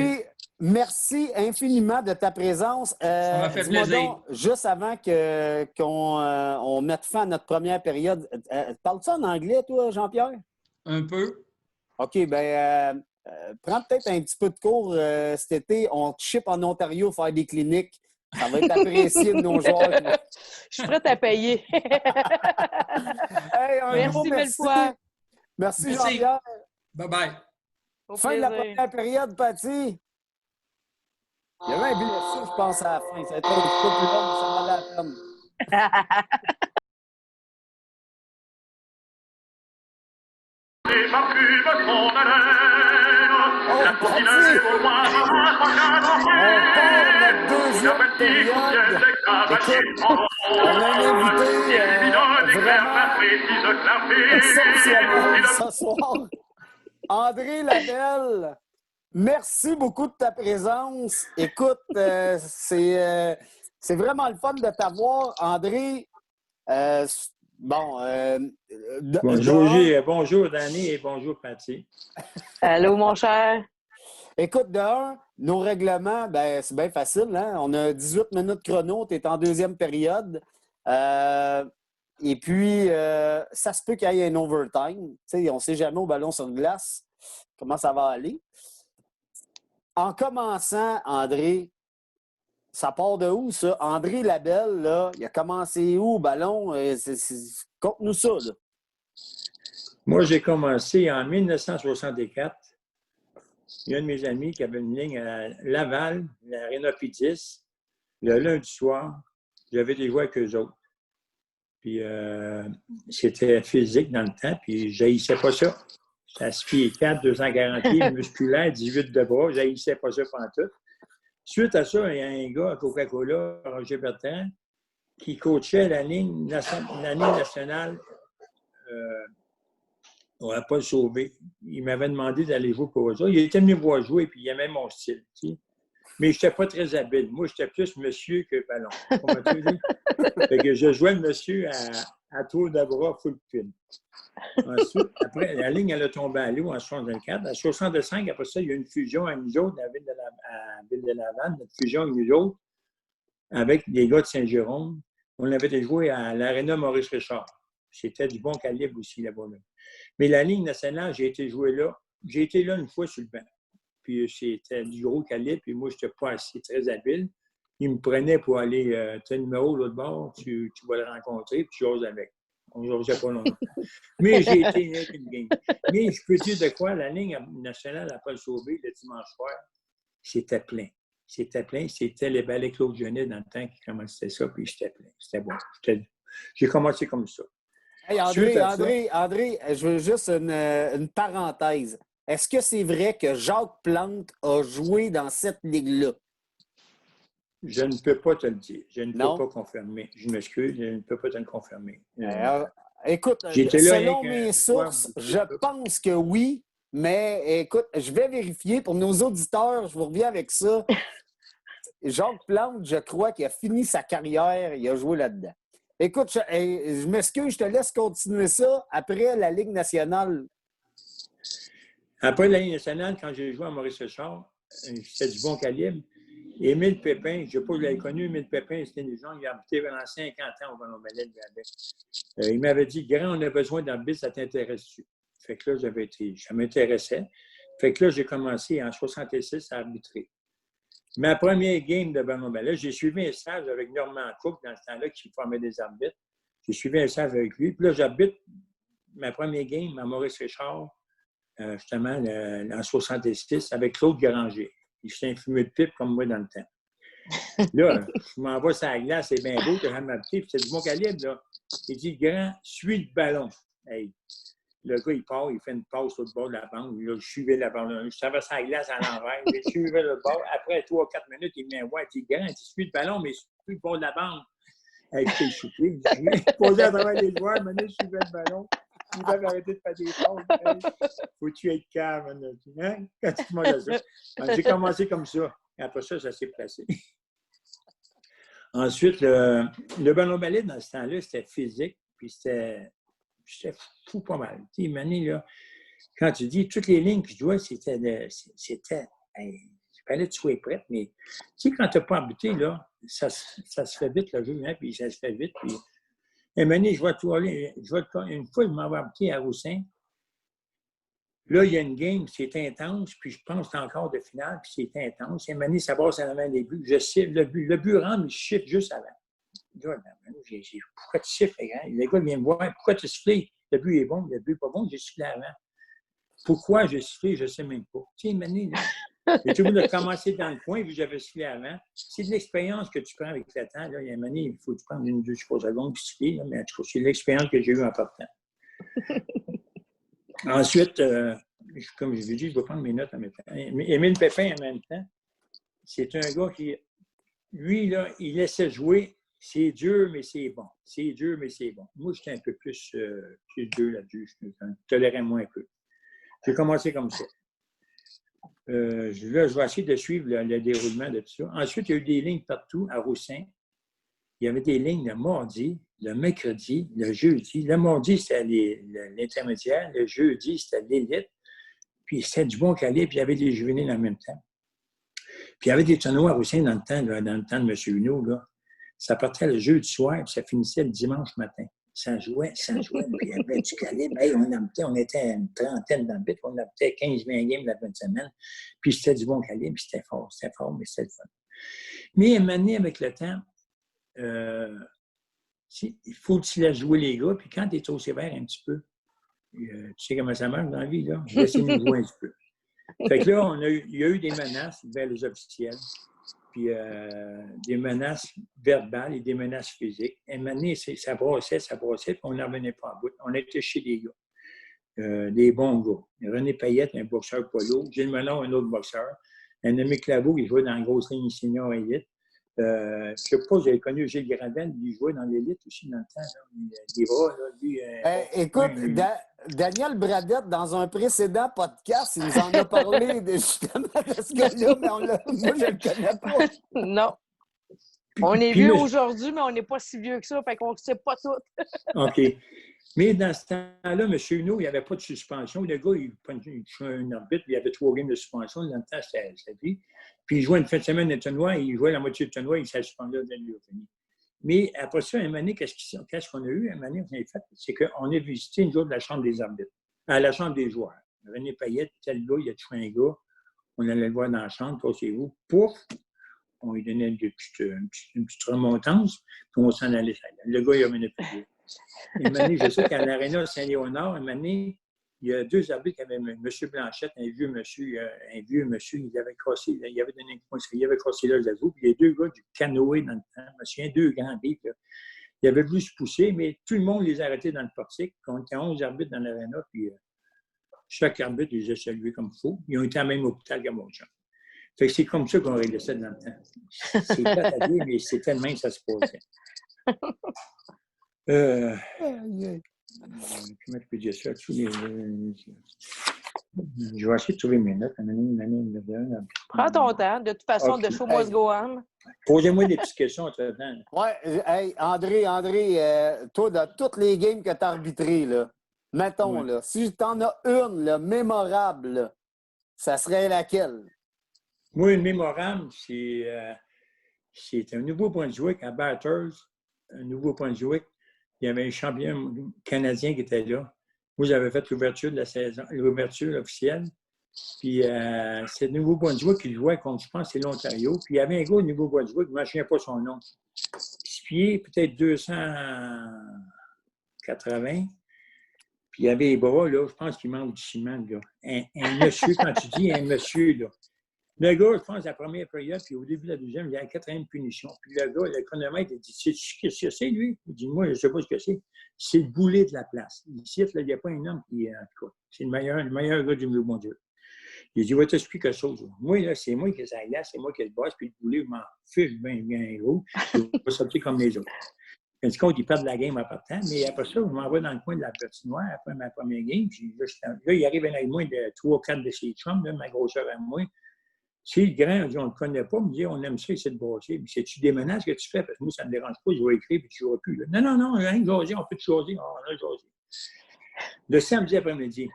Speaker 1: merci infiniment de ta présence.
Speaker 3: Ça m'a fait plaisir.
Speaker 1: Donc, juste avant qu'on mette fin à notre première période, parles-tu en anglais, toi, Jean-Pierre?
Speaker 3: Un peu.
Speaker 1: OK, bien, prends peut-être un petit peu de cours cet été. On te ship en Ontario faire des cliniques. Ça va être apprécié de nos joueurs.
Speaker 2: Je suis prête à payer.
Speaker 1: Hey,
Speaker 2: Merci mille fois.
Speaker 1: Merci, Jean-Pierre.
Speaker 3: Bye-bye.
Speaker 1: Fin de la première période, Patty. Il y avait un blessé, je pense, à la fin. Ça a été un petit peu plus long, mais ça valait la peine. Notre deuxième période. Écoute, on a un invité vraiment exceptionnel ce soir. André Labelle, merci beaucoup de ta présence. Écoute, c'est vraiment le fun de t'avoir. André,
Speaker 5: bonjour Danny et bonjour Patty.
Speaker 2: Allô, mon cher.
Speaker 1: Écoute, nos règlements, ben, c'est bien facile. Hein? On a 18 minutes chrono, tu es en deuxième période. Et puis, ça se peut qu'il y ait un overtime. T'sais, on ne sait jamais au ballon sur glace comment ça va aller. En commençant, André, ça part de où, ça? André Labelle, là, il a commencé où au ballon? Conte-nous ça, là.
Speaker 5: Moi, j'ai commencé en 1964. Il y a un de mes amis qui avait une ligne à Laval, l'Arena P10. Le lundi soir, j'avais des joueurs avec eux autres. Puis, c'était physique dans le temps, puis je n'haïssais pas ça. J'étais à 6 pieds 4, 240 pieds, musculaire, 18 de bras. Je n'haïssais pas ça pantoute. Suite à ça, il y a un gars à Coca-Cola, Roger Bertrand, qui coachait la ligne nationale. On n'a pas le sauvé. Il m'avait demandé d'aller jouer pour eux autres. Il était venu voir jouer, puis il aimait mon style. Tu sais. Mais je n'étais pas très habile. Moi, j'étais plus monsieur que ballon. Comment tu dis? Fait que je jouais le monsieur à tour de bras full pin. Ensuite, après, la ligne, elle a tombé à l'eau en 64. En 65, après ça, il y a eu une fusion à nous autres, à Ville de Laval, notre fusion avec nous autres, avec des gars de Saint-Jérôme. On avait joué à l'Arena Maurice Richard. C'était du bon calibre aussi là-bas. Là. Mais la Ligue nationale, j'ai été joué là. J'ai été là une fois sur le banc. Puis c'était du gros calibre, puis moi, je n'étais pas assez très habile. Il me prenait pour aller, tu as un numéro de l'autre bord, tu vas le rencontrer, puis tu oses avec. On ne jouait pas longtemps. Mais j'ai été avec une game. Mais je peux dire de quoi, la Ligue nationale à Paul Sauvé, le dimanche soir, c'était plein. C'était plein. C'était les ballets Claude Genet dans le temps qui commençait ça, puis j'étais plein. C'était bon. J'ai commencé comme ça.
Speaker 1: Hey,
Speaker 5: Suite à ça,
Speaker 1: André, je veux juste une parenthèse. Est-ce que c'est vrai que Jacques Plante a joué dans cette ligue-là?
Speaker 5: je ne peux pas te le dire. Je ne peux
Speaker 1: Non?
Speaker 5: pas confirmer. Je m'excuse, je ne peux pas te le confirmer.
Speaker 1: Écoute,
Speaker 5: J'étais là rien
Speaker 1: selon mes
Speaker 5: qu'un soir.
Speaker 1: sources, je pense que oui, mais écoute, je vais vérifier pour nos auditeurs, je vous reviens avec ça. Jacques Plante, je crois qu'il a fini sa carrière, il a joué là-dedans. Écoute, je m'excuse, je te laisse continuer ça après la Ligue nationale.
Speaker 5: Après la Ligue nationale, quand j'ai joué à Maurice Richard, c'était du bon calibre. Émile Pépin, je ne sais pas si vous l'avez connu, Émile Pépin, c'était des gens, il a habité pendant 50 ans au Ballon-Ballet. Il m'avait dit, Grand, on a besoin d'arbitre, ça t'intéresse-tu? Fait que là, ça m'intéressait. Fait que là, j'ai commencé en 66 à arbitrer. Ma première game de Ballon-Ballet, j'ai suivi un stage avec Norman Cook dans ce temps-là qui formait des arbitres. J'ai suivi un stage avec lui. Puis là, j'arbitre ma première game à Maurice Richard, justement, en 66, avec Claude Granger. Il s'est un fumeux de pipe comme moi dans le temps. Là, je m'envoie sur la glace, c'est bien beau, tu as ma petite, c'est du bon calibre, là. Il dit, Grand, suis le ballon. Hey. Le gars, il part, il fait une passe sur le bord de la bande. Là, je suivais la bande. Je savais sa glace à l'envers. Je suivais le bord. Après 3-4 minutes, il me voit. Il dit, Grand, tu suis le ballon, mais suis le bord de la bande. Hey, je t'ai choqué. Je posais à travers les joueurs, maintenant, je suivais le ballon. Ils doivent arrêter de faire des passes. Hey, faut-tu être calme, hein? Quand tu te manges ça. Alors, j'ai commencé comme ça. Et après ça, ça s'est placé. Ensuite, le ballon-ballet, dans ce temps-là, c'était physique. Puis c'était fou pas mal. Tu sais, Mané, là, quand tu dis toutes les lignes que je dois, c'était il fallait que tu sois prête, mais tu sais, quand tu n'as pas habité, là, ça se fait vite le jeu, hein, puis ça se fait vite. Puis, et Mané, une fois, je m'en vais habiter à Roussin. Là, il y a une game, c'est intense, puis je pense que c'est encore de finale, puis c'est intense. Et Mané, ça passe à la main des buts. Je siffle le but. Le but rentre, mais je chiffre juste avant. Pourquoi tu siffles? Le gars vient me voir. Pourquoi tu siffles? Le but est bon, le but n'est pas bon, j'ai sifflé avant. Pourquoi j'ai sifflé? Je ne sais même pas. Tu sais, Mané, j'ai tout de commencer dans le coin, vu que j'avais sifflé avant. C'est de l'expérience que tu prends avec le temps. Là. Il y a une année, il faut que tu prennes 1, 2, 3 secondes pour siffler, là, mais en tout cas, c'est l'expérience que j'ai eue en partant. Ensuite, comme je vous ai dit, je vais prendre mes notes en même temps. Émile Pépin, en même temps, c'est un gars qui, lui, là, il laissait jouer. C'est dur, mais c'est bon. C'est dur, mais c'est bon. Moi, j'étais un peu plus dur là-dessus. Je tolérais moins un peu. J'ai commencé comme ça. Là, je vais essayer de suivre le déroulement de tout ça. Ensuite, il y a eu des lignes partout à Roussin. Il y avait des lignes le mardi, le mercredi, le jeudi. Le mardi, c'était l'intermédiaire. Le jeudi, c'était l'élite. Puis, c'était du bon calibre. Puis, il y avait des juvéniles en même temps. Puis, il y avait des tournois à Roussin dans le temps de M. Huneau, là. Ça partait le jeudi soir, puis ça finissait le dimanche matin. Ça jouait, puis il y avait du calibre. Hey, on était une trentaine d'arbitres, on habitait 15-20 games la fin de semaine, puis c'était du bon calibre, puis c'était fort, mais c'était le fun. Mais à un moment donné, avec le temps, il faut que tu laisses jouer les gars, puis quand tu es au sévère un petit peu, tu sais comment ça marche dans la vie, là, laissez-nous jouer un petit peu. Fait que là, il y a eu des menaces vers les officiels. Puis des menaces verbales et des menaces physiques. Et maintenant, ça brossait, puis on n'en revenait pas en bout. On était chez des gars, des bons gars. René Payette, un boxeur polo. Gilles Melon, un autre boxeur. Un ami Claveau, qui jouait dans la grosse ligne senior élite. Je ne sais pas, j'avais connu Gilles Gravel, lui jouait dans l'élite aussi dans le temps. Là. Les bras, là, lui,
Speaker 1: écoute, Daniel Bradette, dans un précédent podcast, il nous en a parlé justement de ce gars-là, mais moi, je ne le connais pas.
Speaker 2: Non. On est vieux aujourd'hui, mais on n'est pas si vieux que ça, fait qu'on ne sait pas tout.
Speaker 5: OK. Mais dans ce temps-là, M. Huneau, il n'y avait pas de suspension. Le gars, il prenait un arbitre, il y avait 3 games de suspension. Dans le temps, c'était vie. Puis il jouait une fin de semaine de tournoi, il jouait la moitié du tournoi, il s'est suspendu de l'Union. Mais après ça, une année, qu'est-ce qu'on a eu? Une année, qu'on a fait, c'est qu'on a visité une jour de la chambre des arbitres, à la chambre des joueurs. René Payette, tel gars, il a tué un gars. On allait le voir dans la chambre, cassez-vous. Pouf! On lui donnait une petite remontance, puis on s'en allait. Le gars, il a manipulé. Une année, je sais qu'à l'Aréna Saint-Léonard, une année, il y a 2 arbitres qui avaient M. Blanchette, un vieux monsieur, il avait cassé, il avait cassé l'âge de vous, puis il y a 2 gars du canoë dans le temps, je me souviens, 2 grands bites, Ils avaient voulu se pousser, mais tout le monde les a arrêtés dans le portique. On était 11 arbitres dans l'aréna, puis chaque arbitre les a salués comme il faut. Ils ont été à même hôpital qu'à mon champ. Fait que c'est comme ça qu'on réglait ça dans le temps. C'est pas à dire, mais c'est tellement que ça se passait. Comment je peux dire ça? Je vais essayer de trouver mes notes.
Speaker 2: Prends ton temps. De toute façon,
Speaker 5: Ok.
Speaker 2: de show must go on.
Speaker 5: Posez-moi des petites questions entre-temps.
Speaker 1: Ouais, hey, André, toi, dans toutes les games que tu as arbitrées, là, mettons,
Speaker 5: Ouais.
Speaker 1: là, si tu en as une là, mémorable, là, ça serait laquelle?
Speaker 5: Moi, une mémorable, c'est un Nouveau-Brunswick à Bathurst, un Nouveau-Brunswick. Il y avait un champion canadien qui était là. Moi, j'avais fait l'ouverture de la saison, l'ouverture officielle. Puis c'est le Nouveau-Brunswick qui jouait contre, je pense, c'est l'Ontario. Puis il y avait un gars au Nouveau-Brunswick, je ne me souviens pas son nom. 6 pieds, peut-être 280. Puis il avait les bras, là, je pense qu'il manque du ciment, le gars. Un monsieur, quand tu dis un monsieur, là. Le gars, je pense, la première période, puis au début de la deuxième, il y a la quatrième punition. Puis le gars, le chronomètre, il dit, sais-tu ce que c'est, lui? Il dit, moi, je ne sais pas ce que c'est. C'est le boulet de la place. Ici, là, il n'y a pas un homme qui, en tout cas, c'est le meilleur gars du Nouveau-Brunswick. Il dit, je vais t'expliquer quelque chose. Moi, là, c'est moi qui ai la glace, c'est moi qui ai le boss, puis le boulet, je m'en fiche bien gros. Je vais sortir comme les autres. Quand tu comptes, ils perdent la game en partant, mais après ça, je m'en vais dans le coin de la patinoire après ma première game. Puis là, il arrive avec moi de 3 ou 4 de ses chums, là, ma grosseur à moi. Si le grand, on ne le connaît pas, me dit, on aime ça, essaie de brasser. Mais c'est-tu des menaces que tu fais? Parce que moi, ça ne me dérange pas, je vais écrire, puis tu ne joueras plus. Là. Non, rien de jaser, on peut te jaser. On a jasé. Le samedi après-midi,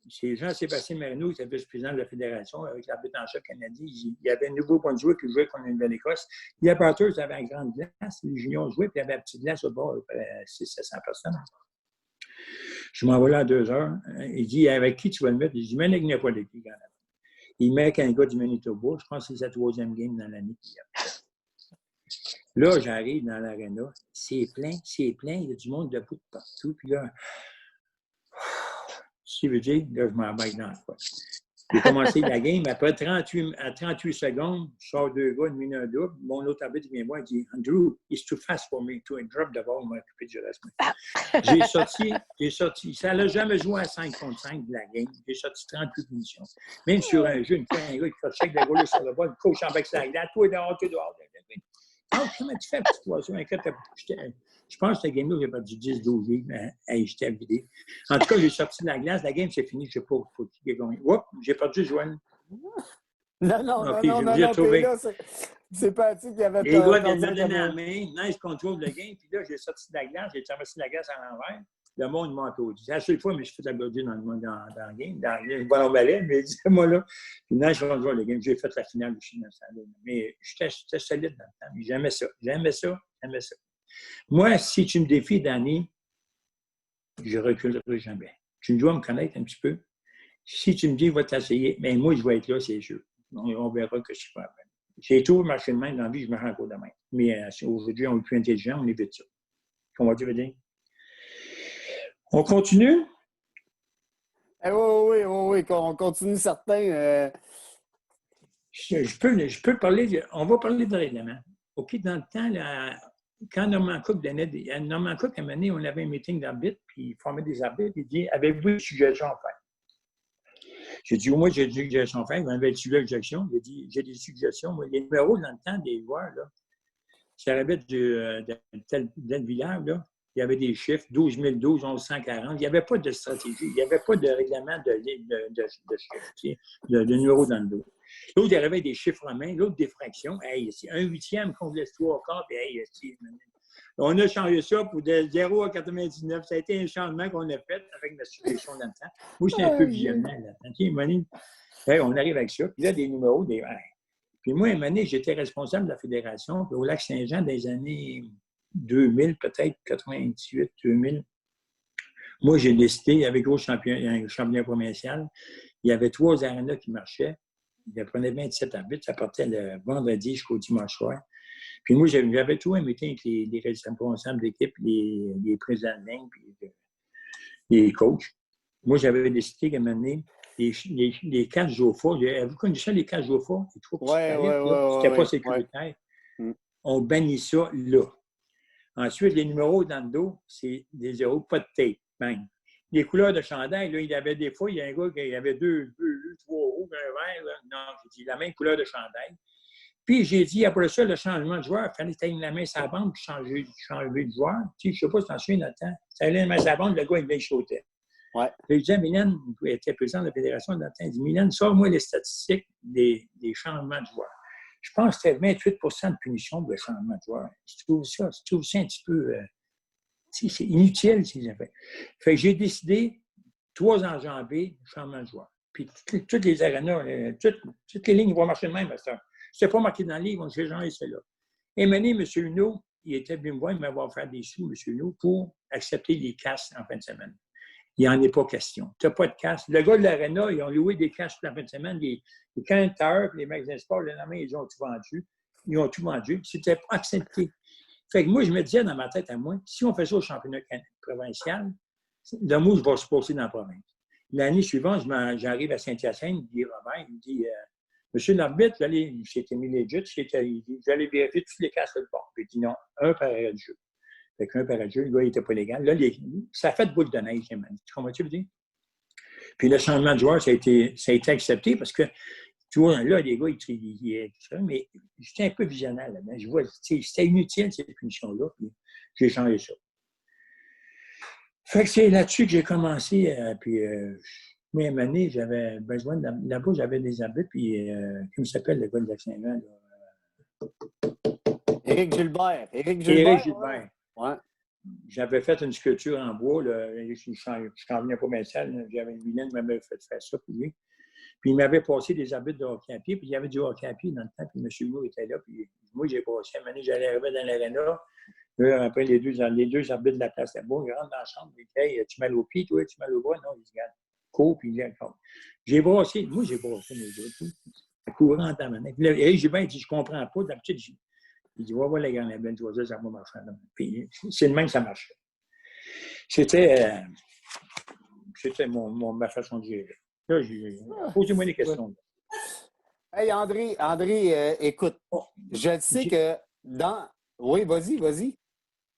Speaker 5: c'est Jean-Sébastien Marino, qui était vice-président de la Fédération, avec l'arbitre en chef canadien. Il y avait un Nouveau-Brunswick qui jouait contre une Nouvelle-Écosse. Il y a Bathurst, avait une grande glace, les juniors jouaient, puis il y avait une petite glace au bord, 600-700 personnes. Je m'en vais là à 2 heures. Il dit, avec qui tu vas le mettre? Je dis, mais il n'y a pas d'équipe. Il met avec un gars du Manitoba. Je pense que c'est sa 3e game dans l'année. Là, j'arrive dans l'aréna. C'est plein. Il y a du monde debout de partout. Puis là, si vous dites, là, je m'embarque dans le quoi. J'ai commencé la game. Après 38 secondes, je sors 2 gars, une minute double. Mon autre arbitre vient voir et dit, Andrew, it's too fast for me to drop the ball, m'occuper du reste. J'ai sorti. Ça n'a jamais joué à 5 contre 5 de la game. J'ai sorti 38 punitions. Même sur un jeu, une fois, un gars qui fait check de gars sur le ball, le coach en bec ça là, toi dehors. Oh, comment tu fais, petit poisson? Je pense que cette game-là, j'ai perdu 10-12 livres. J'étais vidé. En tout cas, j'ai sorti de la glace. La game, c'est fini. Je ne sais pas. Faut qu'il ait gagné. Oups, j'ai perdu Joël.
Speaker 1: Non,
Speaker 5: trouvé.
Speaker 1: Là, c'est Patrick qui avait
Speaker 5: Les gars viennent me donner la main. Nice control de game. Puis là, j'ai sorti de la glace. J'ai traversé la glace à l'envers. Le monde m'a applaudi. C'est la seule fois que je me suis fait applaudir dans le game. Dans le ballon balai. Mais dis-moi là. Puis nice control de game. J'ai fait la finale aussi dans ce temps-là. Mais j'étais solide dans le temps. J'aimais ça. Moi, si tu me défies d'année, je ne reculerai jamais. Tu dois me connaître un petit peu. Si tu me dis, va t'essayer, mais moi, je vais être là, c'est sûr. On verra que je suis pas. J'ai tout marché de main dans la vie, je me rends encore de main. Mais aujourd'hui, on est plus intelligent, on évite ça. Comment tu veux dire? On continue?
Speaker 1: Oui, on continue certains.
Speaker 5: Je peux parler, on va parler de règlement. OK, dans le temps, là, quand Norman Cook a mené, on avait un meeting d'arbitres, puis il formait des arbitres, il dit, avez-vous une suggestion à faire? J'ai dit, moi, j'ai des suggestions à faire. Il m'avait dit l'objection. Il a dit, j'ai des suggestions. Moi, les numéros dans le temps des joueurs, là, si l'arbitre de tel village, là, il y avait des chiffres, 12 012, 1140. Il n'y avait pas de stratégie. Il n'y avait pas de règlement de chiffres, de numéros dans le dos. L'autre, il avait des chiffres romains, l'autre, des fractions. Hey, c'est 1/8 contre les 3 quarts. Hey, on a changé ça pour de 0 à 99. Ça a été un changement qu'on a fait avec notre situation dans le temps. Moi, j'étais un peu visionnaire là. Hey, on arrive avec ça. Puis là, des numéros, Puis moi, à un moment donné, j'étais responsable de la fédération. Puis au Lac-Saint-Jean, des années 2000, peut-être 98, 2000. Moi, j'ai décidé, avec un champion provincial, il y avait 3 arénas qui marchaient. Il prenait 27 arbitres. Ça partait le vendredi jusqu'au dimanche soir. Puis moi, j'avais tout un meeting avec les responsables d'équipe, les présidents de ligne, puis les coachs. Moi, j'avais décidé qu'à un moment donné, les 4 Jofa, vous connaissez les 4 Jofa?
Speaker 1: Oui.
Speaker 5: C'était pas sécuritaire. On bannit ça là. Ensuite, les numéros dans le dos, c'est des zéros, pas de tape. Bang. Les couleurs de chandail, là, il y avait des fois, il y a un gars qui avait deux bleus, trois rouges, un vert. Là. Non, j'ai dit la même couleur de chandail. Puis j'ai dit, après ça, le changement de joueur, il fallait tenir la main sur la bande puis changer de joueur. Tu sais, je ne sais pas si tu t'en souviens, Nathan. Ça allait la main sur la bande, le gars, il venait sauter.
Speaker 1: Ouais.
Speaker 5: Puis je disais à Mylène, qui était président de la fédération, Nathan, il dit, Mylène, sors-moi les statistiques des changements de joueurs. Je pense que c'était 28 de punition pour le changement de joueur. Je trouve ça un petit peu... c'est inutile, ces affaires. Fait que j'ai décidé 3 enjambées, changement de joueur. Puis toutes les arénas, toutes les lignes vont marcher de même, master. C'était pas marqué dans le livre, j'ai changé cela. Et maintenant, M. Huneau, il était venu me voir, il m'avait offert des sous, M. Huneau, pour accepter les casques en fin de semaine. Il n'y en est pas question. Tu n'as pas de casque. Le gars de l'aréna, ils ont loué des casques pour la fin de semaine. Les canteurs, les magasins de sport, le lendemain, ils ont tout vendu. Ils ont tout vendu. C'était pas accepté. Fait que moi, je me disais dans ma tête à moi, si on fait ça au championnat provincial, le mot, je vais se passer dans la province. L'année suivante, j'arrive à Saint-Hyacinthe, il dit Robert, il me dit Monsieur l'arbitre, c'était mis legit, j'allais vérifier tous les casques de bord. Puis il dit non, un par arrêt de jeu. Fait qu'un par arrêt de jeu, le gars, il n'était pas légal. Là, ça a fait boule de neige, tu comprends-tu le dire? Puis le changement de joueur, ça a été accepté parce que, tu vois, là, les gars, mais j'étais un peu visionnaire là-dedans. Je vois, c'était inutile, cette punition-là, puis j'ai changé ça. Fait que c'est là-dessus que j'ai commencé, puis même année, j'avais besoin là-bas, j'avais des arbitres, puis comment s'appelle le gars de Saint-Jean?
Speaker 1: Éric Gilbert. Éric
Speaker 5: Gilbert.
Speaker 1: Ouais.
Speaker 5: J'avais fait une sculpture en bois, là, je n'en venais pas bien sale, j'avais une Mylène qui m'avait fait faire ça pour lui. Puis il m'avait passé des arbitres de hockey à pied, puis il y avait du hockey à pied dans le temps, puis M. Hugo était là, puis moi, j'ai passé, à un moment donné, j'allais arriver dans l'aréna. Là, après, les deux arbitres de la place là-bas, ils rentrent dans la chambre, ils disent Hey, as-tu mal au pied, toi, as-tu mal au bras? Non, ils disent Regarde, cours, puis il est encore. J'ai brassé, moi, j'ai brassé mes autres, courant en temps maintenant. Puis là, Éric Gilbert, il dit Je comprends pas, d'habitude, il dit Va voir la grande belle, tu vas dire, ça va marcher. Puis c'est le même que ça marchait. C'était ma façon de gérer. Là, posez-moi des questions.
Speaker 1: Hey, André, écoute, je sais que dans. Oui, vas-y.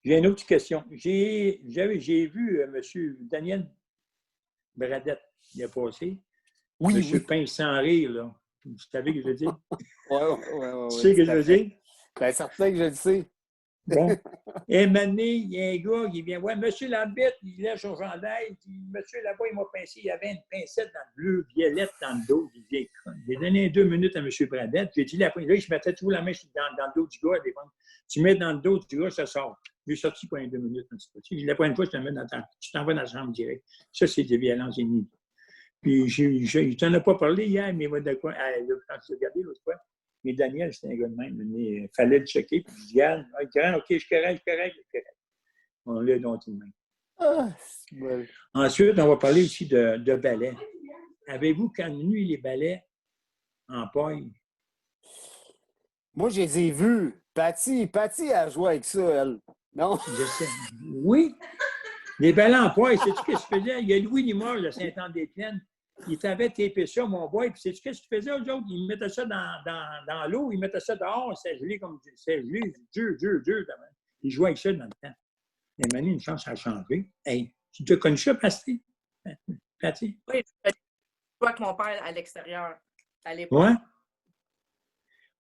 Speaker 5: J'ai une autre question. J'ai vu M. Daniel Bradette, il a passé.
Speaker 1: Oui.
Speaker 5: M. Pince sans rire, là. Vous savez ce que je veux dire?
Speaker 1: Oui.
Speaker 5: Tu sais ce que je veux dire?
Speaker 1: Bien, certain que je le sais.
Speaker 5: Bon. Et maintenant, il y a un gars qui vient voir. Monsieur l'arbitre, il lève son chandail. Monsieur là-bas, il m'a pincé. Il y avait une pincette dans le bleu, violette dans le dos. J'ai donné 2 minutes à M. Bradette. J'ai dit, là, je mettais toujours la main dans le dos du gars. Tu mets dans le dos du gars, ça sort. J'ai sorti pour 2 minutes. La première fois, tu t'en vas dans la chambre direct. Ça, c'est des violences inouïes. Puis, je t'en ai pas parlé hier, mais moi, de quoi? Quand tu regardé l'autre fois. Mais Daniel, c'était un gars de même. Il fallait le checker. Puis je dis, OK, je suis correct. On l'a donc tout de même.
Speaker 1: Ah, c'est bon.
Speaker 5: Ensuite, on va parler aussi de ballet. Avez-vous connu les ballets en paille?
Speaker 1: Moi, je les ai vus. Patty a joué avec ça, elle. Non?
Speaker 5: Je sais. Oui. Les ballets en paille, sais-tu ce que je faisais? Il y a Louis Limoges de Saint-Anne-des-Plaines. Il t'avait tapé ça, mon boy. Puis sais-tu ce qu'ils faisaient, eux autres? Ils mettaient ça dans l'eau, ils mettaient ça dehors, c'est gelé comme c'est gelé, dur. Ils jouaient avec ça dans le temps. Et maintenant, une chance à changer. Hey, tu te connais ça, Patty? Patty?
Speaker 6: Oui, je jouais avec mon père à l'extérieur à l'époque.
Speaker 5: Ouais.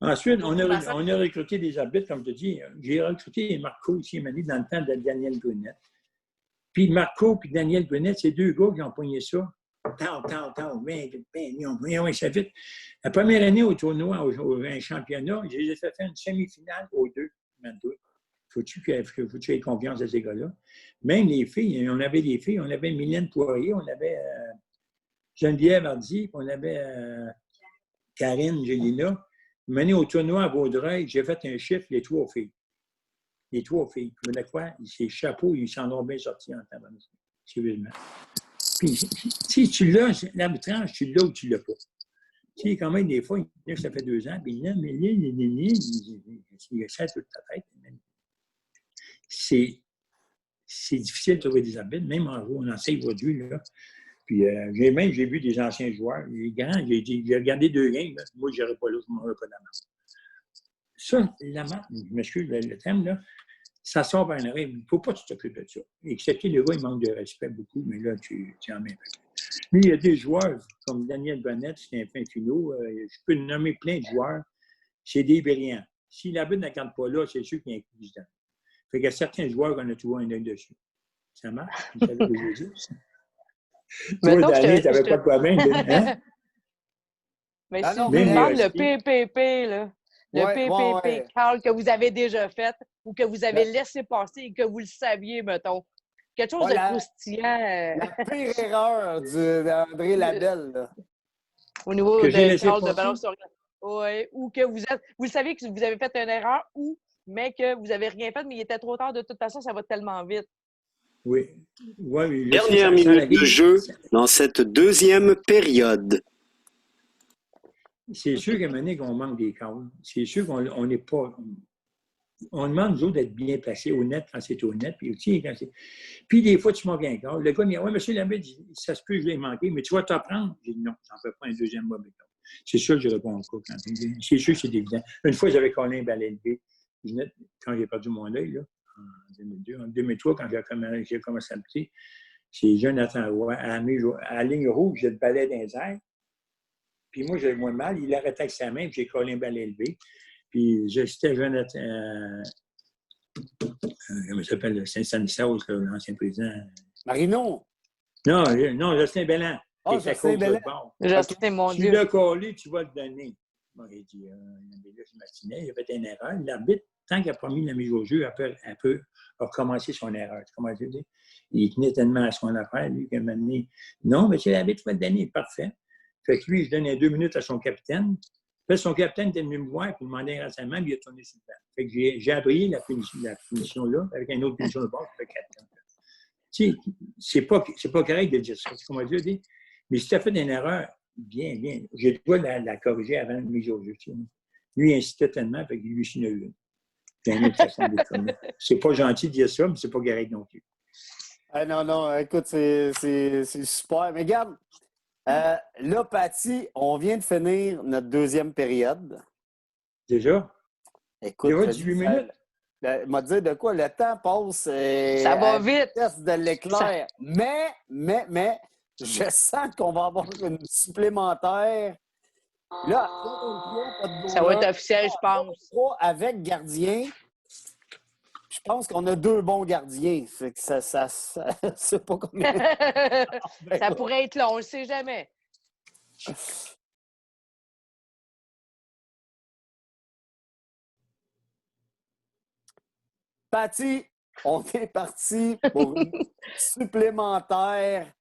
Speaker 5: Ensuite, on a recruté des arbitres, comme je te dis. J'ai recruté Marco ici, dans le temps de Daniel Brunette. Puis Marco et Daniel Brunette, c'est 2 gars qui ont pogné ça. Oui, ça vite. La première année au tournoi, au championnat, j'ai fait une semi-finale aux 2. Faut-tu aies confiance à ces gars-là? Même les filles, on avait des filles, on avait Mylène Poirier, on avait Geneviève Hardy, on avait Karine Gélina. Mené au tournoi à Vaudreuil, j'ai fait un chiffre, les 3 filles. Les 3 filles. Vous voyez quoi? Ces chapeaux, ils s'en ont bien sortis en temps de sérieusement. Puis, si tu l'as, l'arbitrage, tu l'as ou tu ne l'as pas. Tu sais, quand même, des fois, ça fait 2 ans, puis là, mais il essaie toute ta tête. C'est difficile de trouver des arbitres, même en gros, on enseigne aujourd'hui, là. Puis, j'ai vu des anciens joueurs, les grands, j'ai regardé 2 games, là. Moi, je n'aurais pas là, je ne m'aurais pas de la main. Ça, la main, je m'excuse le terme, là, ça sort par un oreille. Il ne faut pas que tu t'occupes de ça. Excepté le gars, il manque de respect beaucoup, mais là, tu en mets. Lui, il y a des joueurs comme Daniel Bonnette, c'est un fin philo. Je peux nommer plein de joueurs. C'est des brillants. Si l'arbitre ne garde pas là, c'est sûr qu'il y a un coup dedans. Fait qu'il y a certains joueurs qu'on a toujours un œil dessus. Ça marche? Vous savez ce que je veux dire? Toi, Danny, tu n'avais pas de problème. Hein?
Speaker 2: Mais
Speaker 1: Ah
Speaker 2: si
Speaker 1: non,
Speaker 2: vous
Speaker 1: mais
Speaker 2: me parlez le
Speaker 5: aussi.
Speaker 2: PPP, là, le
Speaker 1: Ouais, ouais.
Speaker 2: Carl, que vous avez déjà fait ou que vous avez
Speaker 1: La-
Speaker 2: laissé passer et que vous le saviez, mettons. Quelque chose
Speaker 1: Ouais,
Speaker 2: de
Speaker 1: la-
Speaker 2: croustillant
Speaker 1: La pire erreur d'André Labelle, là.
Speaker 2: au niveau
Speaker 5: Que j'ai
Speaker 2: de
Speaker 5: laissé
Speaker 2: Carl de
Speaker 5: passer?
Speaker 2: ballon sur ouais, ou que vous le savez que vous avez fait une erreur ou mais que vous n'avez rien fait, mais il était trop tard. De toute façon, ça va tellement vite.
Speaker 5: Oui. Ouais, mais là,
Speaker 4: Dernière
Speaker 5: ça
Speaker 4: minute
Speaker 5: arrive.
Speaker 4: de jeu dans cette deuxième période.
Speaker 5: C'est sûr qu'à un moment donné, qu'on manque des calls. C'est sûr qu'on n'est pas. On demande, nous autres, d'être bien placés, honnête quand c'est honnête, puis aussi quand c'est. Puis des fois, tu manques un call. Le gars me dit: oui, monsieur Lambert, ça se peut que je l'ai manqué, mais tu vas t'apprendre. J'ai dit: non, j'en fais pas un deuxième mauvais call. C'est sûr que je réponds pas quand c'est sûr que c'est évident. Une fois, j'avais collé un balai levé. Quand j'ai perdu mon œil, là, en 2002, en 2003, quand j'ai commencé à me petit, c'est Jonathan Roy, à la ligne rouge, j'ai le balai dans les airs. Puis moi, j'avais moins mal. Il arrêtait avec sa main, puis j'ai collé un balai levé. Puis c'était Jonathan, comment il s'appelle, Saint-Stanislas, l'ancien président.
Speaker 1: Marino.
Speaker 5: Non, Justin Belland.
Speaker 1: Ah,
Speaker 5: Qui est à
Speaker 1: Justin
Speaker 5: cause
Speaker 1: Belland.
Speaker 5: de bord.
Speaker 2: Justin, mon
Speaker 5: Tu
Speaker 2: Dieu.
Speaker 5: l'as collé, tu vas le donner. Bon, il dit, là, je matinais, il a fait une erreur. L'arbitre, tant qu'il n'a pas mis la mise au jeu, elle peut recommencer son erreur. Comment je dis? Il tenait tellement à son affaire, lui, qu'à un moment donné, non, monsieur l'arbitre, tu vas le donner. Parfait. Fait que lui, je donnais 2 minutes à son capitaine. Puis son capitaine était venu me voir pour demander un renseignement, puis il a tourné sur le banc. Fait que j'ai appris la punition-là, avec une autre punition de bord, qui fait 4 ans. Tu sais, c'est pas correct de dire ça. C'est comment dire. Mais si tu as fait une erreur, bien, j'ai le droit de la corriger avant de mise au jeu. Tu sais. Lui, il incitait tellement, fait que lui, s'il y en a eu. C'est une autre façon de le. C'est pas gentil de dire ça, mais c'est pas correct non plus.
Speaker 1: Ah, non, écoute, c'est super. Mais regarde, là, Patty, on vient de finir notre deuxième période.
Speaker 5: Déjà?
Speaker 1: Écoute,
Speaker 5: Il y a 18 minutes.
Speaker 1: M'a dit de quoi? Le temps passe
Speaker 2: Ça va
Speaker 1: à la
Speaker 2: vite.
Speaker 1: vitesse de l'éclair. Mais, je sens qu'on va avoir une supplémentaire. Là, à 3-23, pas de
Speaker 2: Ça va être
Speaker 1: goaler.
Speaker 2: officiel, je pense.
Speaker 1: 3 avec gardien. Je pense qu'on a 2 bons gardiens. Fait que ça c'est pas combien.
Speaker 2: Ça pourrait être long, on ne sait jamais.
Speaker 1: Patty, on est parti pour une supplémentaire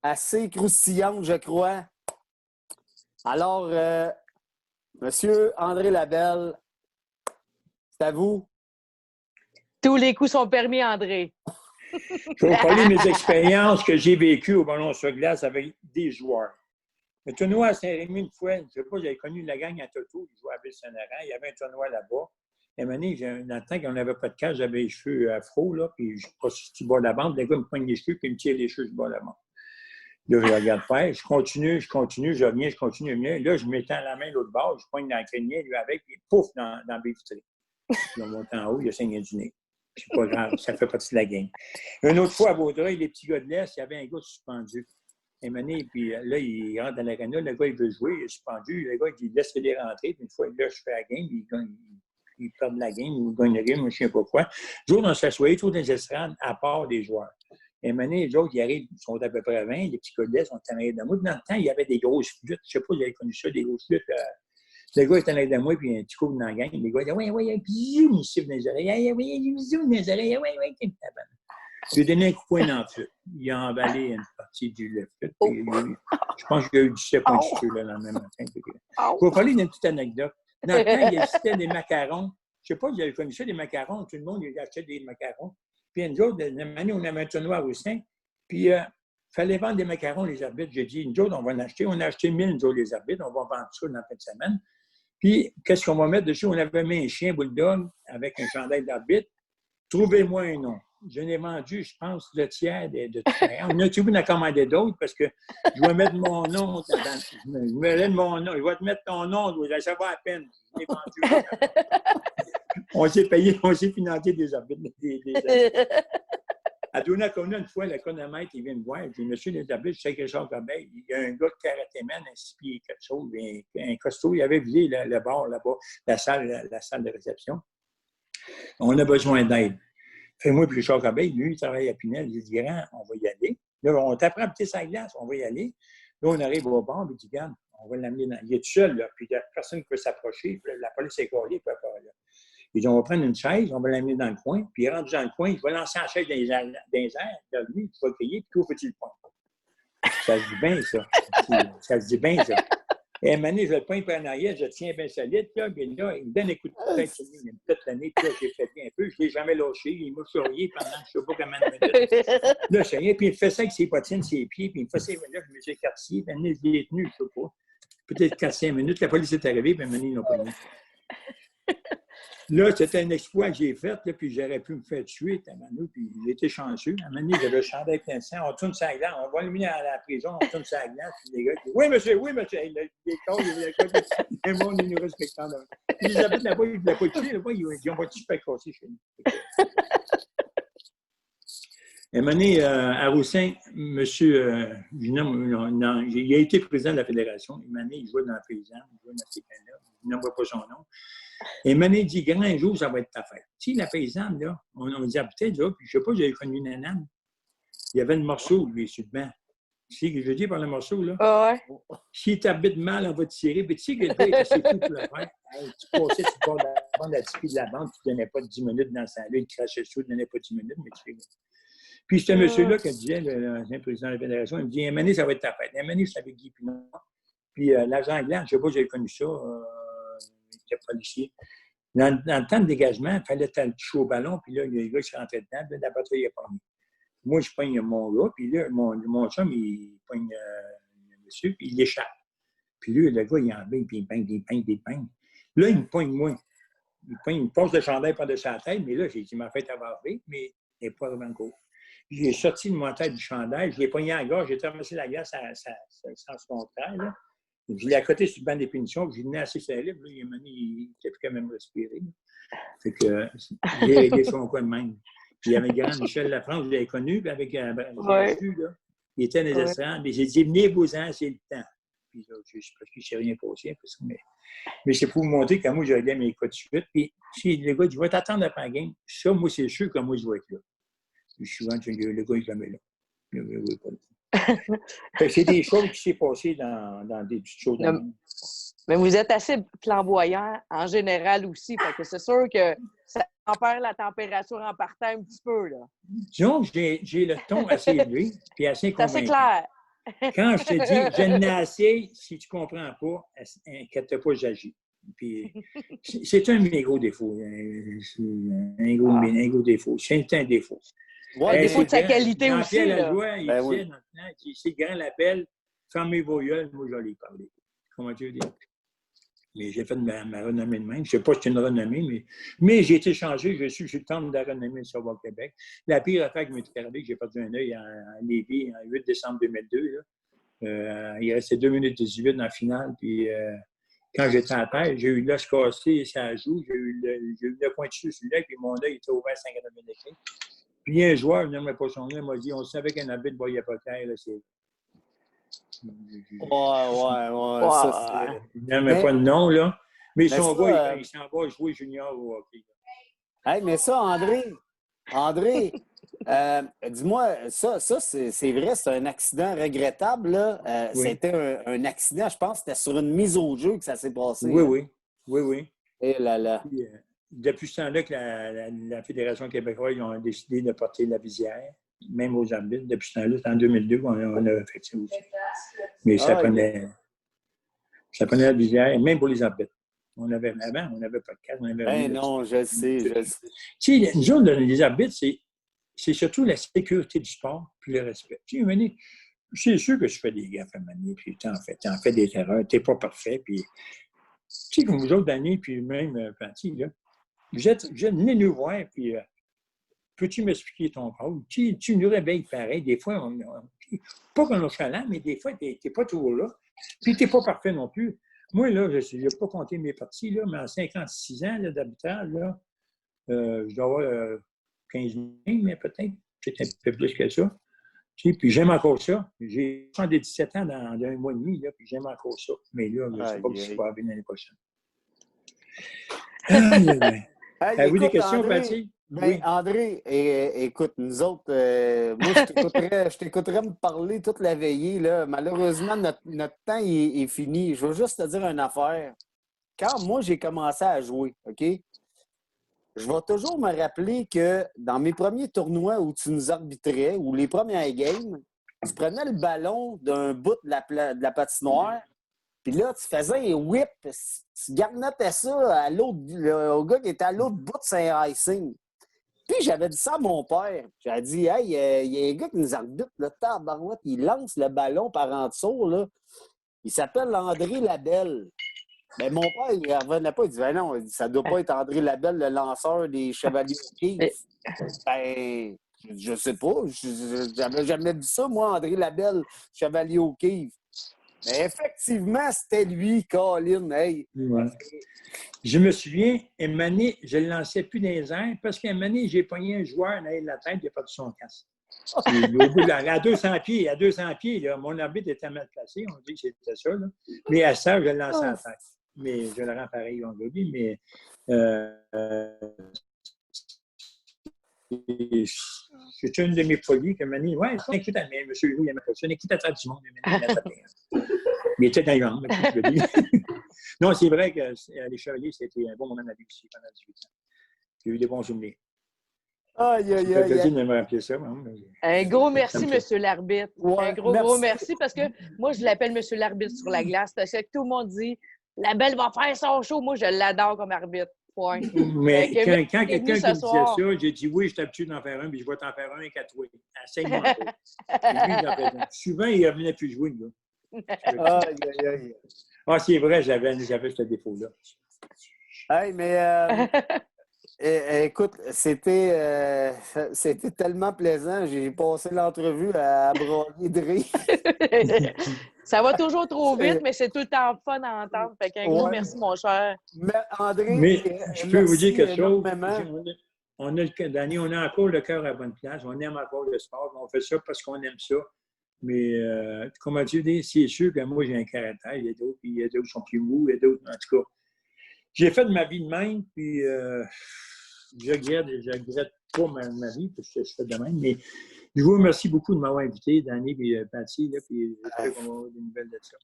Speaker 1: assez croustillante, je crois. Alors, Monsieur André Labelle, c'est à vous.
Speaker 5: Tous
Speaker 2: les coups sont permis, André.
Speaker 5: Je vais vous parler de mes expériences que j'ai vécues au ballon sur glace avec des joueurs. Le tournoi à Saint-Rémy, une fois, je ne sais pas, j'avais connu la gang à Toto, qui jouait à Ville-Saint-Laurent. Il y avait un tournoi là-bas. Et à un moment donné, dans le temps qu'on n'avait pas de cash, j'avais les cheveux afro, là, puis je passe du bas de la bande. Les gars me poignent les cheveux, puis ils me tirent les cheveux du bas de la bande. Là, je regarde faire, je continue, je reviens, je continue. Là, je m'étends la main de l'autre bord, je poigne dans le crinier, lui avec, puis pouf, dans la baie vitrée. Je monte en haut, il a saigné du nez. C'est pas grave, ça fait partie de la game. Une autre fois, à Vaudreuil, les petits gars de l'Est, il y avait un gars suspendu. Et puis là, il rentre dans l'aréna, le gars, il veut jouer, il est suspendu. Le gars, il dit, laisse-les rentrer. Puis une fois, là, je fais la game, il perd la game, il gagne la game, je ne sais pas quoi. Jour, on s'assoyait tous dans les estrades, à part des joueurs. Et les autres, ils arrivent, ils sont à peu près 20, les petits gars de l'Est sont en arrière de moi. Puis dans le temps, il y avait des grosses flûtes. Je ne sais pas si vous avez connu ça, des grosses flûtes. Le gars est en arrière de moi, puis un petit coup dans la gang. Les gars, ouais, puis il siffle dans les oreilles. Ouais, bisous dans les oreilles. Ouais, t'es tabac. Je lui ai donné un coup de poing dans la flûte. Il a emballé une partie du flûte. Je pense qu'il y a eu 17 points de cheveux là, le lendemain matin. Je vais vous parler d'une petite anecdote. Dans le temps, il existait des macarons. Je ne sais pas si vous avez connu ça, des macarons. Tout le monde il achetait des macarons. Puis une autre, une année, on avait un tournoi à Roussin. Puis il fallait vendre des macarons, les arbitres. J'ai dit, nous autres, on va en acheter. On a acheté 1000, nous autres, les arbitres. On va vendre ça dans la fin de semaine. Puis, qu'est-ce qu'on va mettre dessus? On avait mis un chien bulldog avec un chandail d'arbitre. Trouvez-moi un nom. Je n'ai vendu, je pense, le tiers de tout ça. On a commandé d'autres parce que je vais mettre mon nom. Je vais mettre mon nom. Je vais te mettre ton nom. Ça va à peine. Je l'ai vendu. On s'est payé, on s'est financé des arbitres. À Donnacona, une fois, le chronomètre, il vient me voir. Il dit, monsieur les arbitres, je sais que Richard Corbeil, il y a un gars de karatéman, un 6 pieds quelque chose, un costaud, il avait visé le bar là-bas, la salle de réception. On a besoin d'aide. Fait moi, puis Richard Corbeil, lui, il travaille à Pinel. Il dit, grand, on va y aller. Là, on t'apprend à petit sa glace, on va y aller. Là, on arrive au bar, il dit, regarde, on va l'amener dans. Il est tout seul, là, puis il n'y a personne qui peut s'approcher. Puis la police est collée, il peut pas là. Ils dit, on va prendre une chaise, on va l'amener dans le coin, puis il rentre dans le coin, il va lancer la chaise dans les airs, puis lui, il va crier, puis tout petit le poing. Ça se dit bien, ça. Ça se dit bien, ça. Et à un moment donné, je le pointe par en arrière, je le tiens bien solide, là, puis là, il me donne un coup de tête sur lui, il me pète l'année, puis là, j'ai fait un peu, je ne l'ai jamais lâché, il m'a sourié pendant je ne sais pas combien de minutes. Là, je sais rien, puis il me fait ça avec ses bottines, ses pieds, puis il me fait ça, là, je me suis écartillé, puis à un moment donné, je l'ai tenu, je ne sais pas. Peut-être 4-5 minutes, la police est arrivée, puis à un moment donné, ils l'ont pas mis. Là, c'était un exploit que j'ai fait, là, puis j'aurais pu me faire tuer, puis j'étais chanceux. À un moment donné, j'avais le chandail plein de sang, on tourne sa glace, on va le mener à la prison, on tourne sa glace, puis les gars disent « Oui, monsieur, oui, monsieur! » Les corps, le monde, ils nous respectent. Puis les habitants là-bas, ils ne voulaient pas tuer, là-bas, ils ont pas tué, pas casser chez nous. À un moment donné, à Roussin, monsieur, il a été président de la fédération. À un moment donné, il jouait dans la paysanne, il jouait dans ces camps-là, il n'envoie pas son nom. Et un moment donné, il dit, grand, un jour, ça va être ta fête. Tu sais, la paysanne, là, on dit, ah, peut-être, là, puis je ne sais pas, j'avais connu une nanane. Il y avait le morceau, lui, sur le banc. Tu sais ce que je veux dire par le morceau, là?
Speaker 2: Ah ouais.
Speaker 5: Si tu habites mal, on va te tirer. Puis tu sais que le gars est assez fou pour le faire. Hey, tu passais, tu pars de la bande à tirer de la bande, tu ne donnais pas 10 minutes dans sa là, il crachait dessus, tu ne donnais pas 10 minutes, mais tu fais. Puis c'était monsieur-là qui disait, l'ancien président de la fédération, il me dit, un moment donné, ça va être ta fête. Un moment donné, je savais Guy Pinot. Puis l'agent Gland, je ne sais pas, j'avais connu ça, il était policier. Dans le temps de dégagement, il fallait être chaud au ballon, puis là, il y a un gars qui se rentrait dedans, puis la patrouille n'est pas mis. Moi, je pogne mon gars, puis là, mon chum, il pogne le monsieur, puis il l'échappe. Puis lui, le gars, il en baigne, puis il baigne. Là, il me pogne moi. Il me passe le chandail par-dessus la tête, mais là, j'ai dit, ma fête à barber, mais il n'est pas devant le cours. J'ai sorti de mon tête du chandail, je l'ai pogné à la gorge, j'ai traversé la glace sans se contraire, là. Je l'ai accoté sur le banc des punitions, puis j'ai donné assez sa libre. Il n'était plus quand même respirer. Fait que j'ai réglé son coin de même. Puis il y avait le grand Michel Lafrance, je l'avais connu, puis avec un là, il était dans les estrades, mais j'ai dit, venez-vous-en, c'est le temps. Puis là, je sais pas qu'il ne s'est rien passé, mais c'est pour vous montrer que moi, j'ai réglé mes cas de suite. Puis si le gars dit, va t'attendre après la game, ça, moi, c'est sûr que moi, je vais être là. Puis souvent, le gars, il est jamais là. C'est des choses qui s'est passées dans des petites choses.
Speaker 2: Mais vous êtes assez flamboyant en général aussi. Fait que c'est sûr que ça tempère la température en partant un petit peu. Là.
Speaker 5: Disons, j'ai le ton assez élevé et assez convaincant.
Speaker 2: C'est assez clair.
Speaker 5: Quand je te dis, je n'ai assez, si tu ne comprends pas, inquiète pas, j'agis. Puis, c'est un de mes gros défauts. Un gros défaut. C'est un défaut.
Speaker 2: Ouais, défaut de sa qualité aussi.
Speaker 5: Jean-Pierre Lajoie, il disait maintenant, si le grand l'appelle, fermez vos yeux, moi j'allais parler. Comment tu veux dire? Mais j'ai fait ma renommée de même. Je ne sais pas si c'est une renommée, mais j'ai été changé. Je suis le temps de la renommée de Savoir Québec. La pire affaire qui m'est arrivée, que j'ai perdu un œil à Lévis, en 8 décembre 2002. Là. Il restait 2 minutes 18 dans la finale. Puis quand j'étais à terre, j'ai eu l'os cassé, ça joue. J'ai eu le point dessus sur l'œil, puis mon œil était ouvert 50 minutes. Puis un joueur, je n'aimerais pas son nom, il m'a dit, on savait qu'un arbitre ne voyait pas clair. Là, c'est...
Speaker 1: Ouais. Ça,
Speaker 5: il n'aimait pas le nom, là. Mais son gars, il s'en va jouer junior au hockey.
Speaker 1: Hey, mais ça, André, dis-moi, ça c'est vrai, c'est un accident regrettable. Là.
Speaker 5: Oui.
Speaker 1: C'était un accident, je pense, c'était sur une mise au jeu que ça s'est passé.
Speaker 5: Oui.
Speaker 1: Et là.
Speaker 5: Puis, depuis ce temps-là que la Fédération québécoise, ils ont décidé de porter la visière, même aux arbitres. Depuis ce temps-là, c'est en 2002 qu'on a fait ça aussi. Mais ça prenait la visière, même pour les arbitres. Avant, on n'avait pas de casque.
Speaker 1: Non, je sais.
Speaker 5: Tu sais, nous autres, les arbitres, c'est surtout la sécurité du sport puis le respect. Tu sais, c'est sûr que je fais des gaffes à manier, puis t'en fais des erreurs, t'es pas parfait, puis tu sais, comme vous autres d'années, puis même Panty, là, vous êtes venez nous voir, puis peux-tu m'expliquer ton rôle? Tu nous réveilles pareil. Des fois, pas qu'on est chalant, mais des fois, tu n'es pas toujours là. Puis tu n'es pas parfait non plus. Moi, là, je n'ai pas compté mes parties, là, mais en 56 ans d'arbitrage, là, Je dois avoir 15 000, mais peut-être un peu plus que ça. Tu sais, puis j'aime encore ça. J'ai 77 ans dans un mois et demi, là, puis j'aime encore ça. Mais là, je ne sais pas ce qui va arriver l'année prochaine.
Speaker 1: Hey,
Speaker 5: Avez-vous des
Speaker 1: écoute,
Speaker 5: questions,
Speaker 1: André,
Speaker 5: Patty?
Speaker 1: ben,
Speaker 5: Oui.
Speaker 1: André, écoute, nous autres, moi, je t'écouterais me parler toute la veillée. Là. Malheureusement, notre temps est fini. Je veux juste te dire une affaire. Quand moi, j'ai commencé à jouer, OK? Je vais toujours me rappeler que dans mes premiers tournois où tu nous arbitrais, ou les premières games, tu prenais le ballon d'un bout de la patinoire, puis là, tu faisais un whip, tu garnotais ça à au gars qui était à l'autre bout de Saint-Icing. Puis j'avais dit ça à mon père. J'avais dit, hey, il y a un gars qui nous arbitre, là, tabarouette, il lance le ballon par en dessous, là. Il s'appelle André Labelle. Mais mon père, il ne revenait pas. Il dit, ben non, ça ne doit pas être André Labelle, le lanceur des Chevaliers Keith. Ben, je sais pas. J'avais jamais vu ça, moi, André Labelle, Chevalier Keith. Mais effectivement, c'était lui, Colin. Hey.
Speaker 5: Ouais. Je me souviens, une année, je ne le lançais plus dans les airs parce qu'une année, j'ai pogné un joueur en arrière de la tête, il a perdu son casque. Puis, au bout à 200 pieds, là, mon arbitre était mal placé, on dit que c'était ça. Là. Mais à ça, je le lançais à la tête. Mais je le rends pareil, on l'a dit, mais c'est une de mes folies que Manny, ouais, c'est une équipe à M. Leroux, il aimait pas ça, une équipe à travers du monde, mais il était dans les jambes, je le dis. Non, c'est vrai que les Chevaliers, c'était un bon moment de ma vie aussi pendant 18 ans. J'ai eu des bons souvenirs.
Speaker 1: Aïe, aïe, aïe.
Speaker 5: J'ai de me rappeler ça.
Speaker 2: Un gros merci, monsieur l'arbitre.
Speaker 1: Ouais,
Speaker 2: un gros merci parce que moi, je l'appelle monsieur l'arbitre sur la glace parce que tout le monde dit la belle va faire son show. Moi, je l'adore comme arbitre. Point.
Speaker 5: Mais quand quelqu'un qui me disait
Speaker 2: soir.
Speaker 5: ça, j'ai dit oui, je suis habitué d'en faire un, puis je vais t'en faire un qu'à toi. Enseigne-moi un peu. Et lui, j'en faisais un. Souvent, il ne revenait plus jouer, là.
Speaker 1: Aïe, aïe, aïe.
Speaker 5: Ah, c'est vrai, j'avais ce défaut-là.
Speaker 1: Hey, mais écoute, c'était tellement plaisant. J'ai passé l'entrevue à broyer de rire.
Speaker 2: Ça va toujours trop vite, mais c'est tout le temps fun à entendre. Fait qu'un gros merci, mon cher.
Speaker 1: Mais André,
Speaker 5: mais je peux vous dire quelque chose. On a encore le cœur à la bonne place. On aime encore le sport. On fait ça parce qu'on aime ça. Mais, comme tu dis, c'est sûr que moi, j'ai un caractère. Il y a d'autres qui sont plus mous. Il y a d'autres, en tout cas. J'ai fait de ma vie de même, puis je regrette pas ma vie, parce que je fais de même. Mais je vous remercie beaucoup de m'avoir invité, Danny et Patty, puis j'espère qu'on va avoir des nouvelles de ça.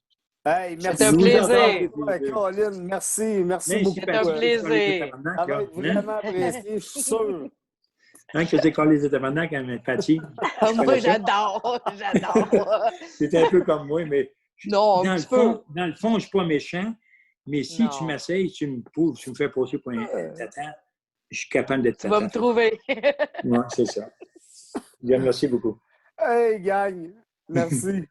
Speaker 1: Hey, merci.
Speaker 2: C'est un plaisir.
Speaker 1: Colin, merci beaucoup.
Speaker 2: C'est un plaisir.
Speaker 1: Ça va être vraiment apprécié, je suis sûr.
Speaker 5: Hein, que c'est quand les tabarnak avec Patty.
Speaker 2: Moi, j'adore.
Speaker 5: C'était un peu comme moi, mais
Speaker 2: non,
Speaker 5: dans le fond, je ne suis pas méchant, mais si tu m'essayes, tu me prouves, tu me fais passer pour un tata, je suis capable d'être tata.
Speaker 2: Tu vas me trouver.
Speaker 5: Oui, c'est ça. Bien, merci beaucoup.
Speaker 1: Hey, gang, merci.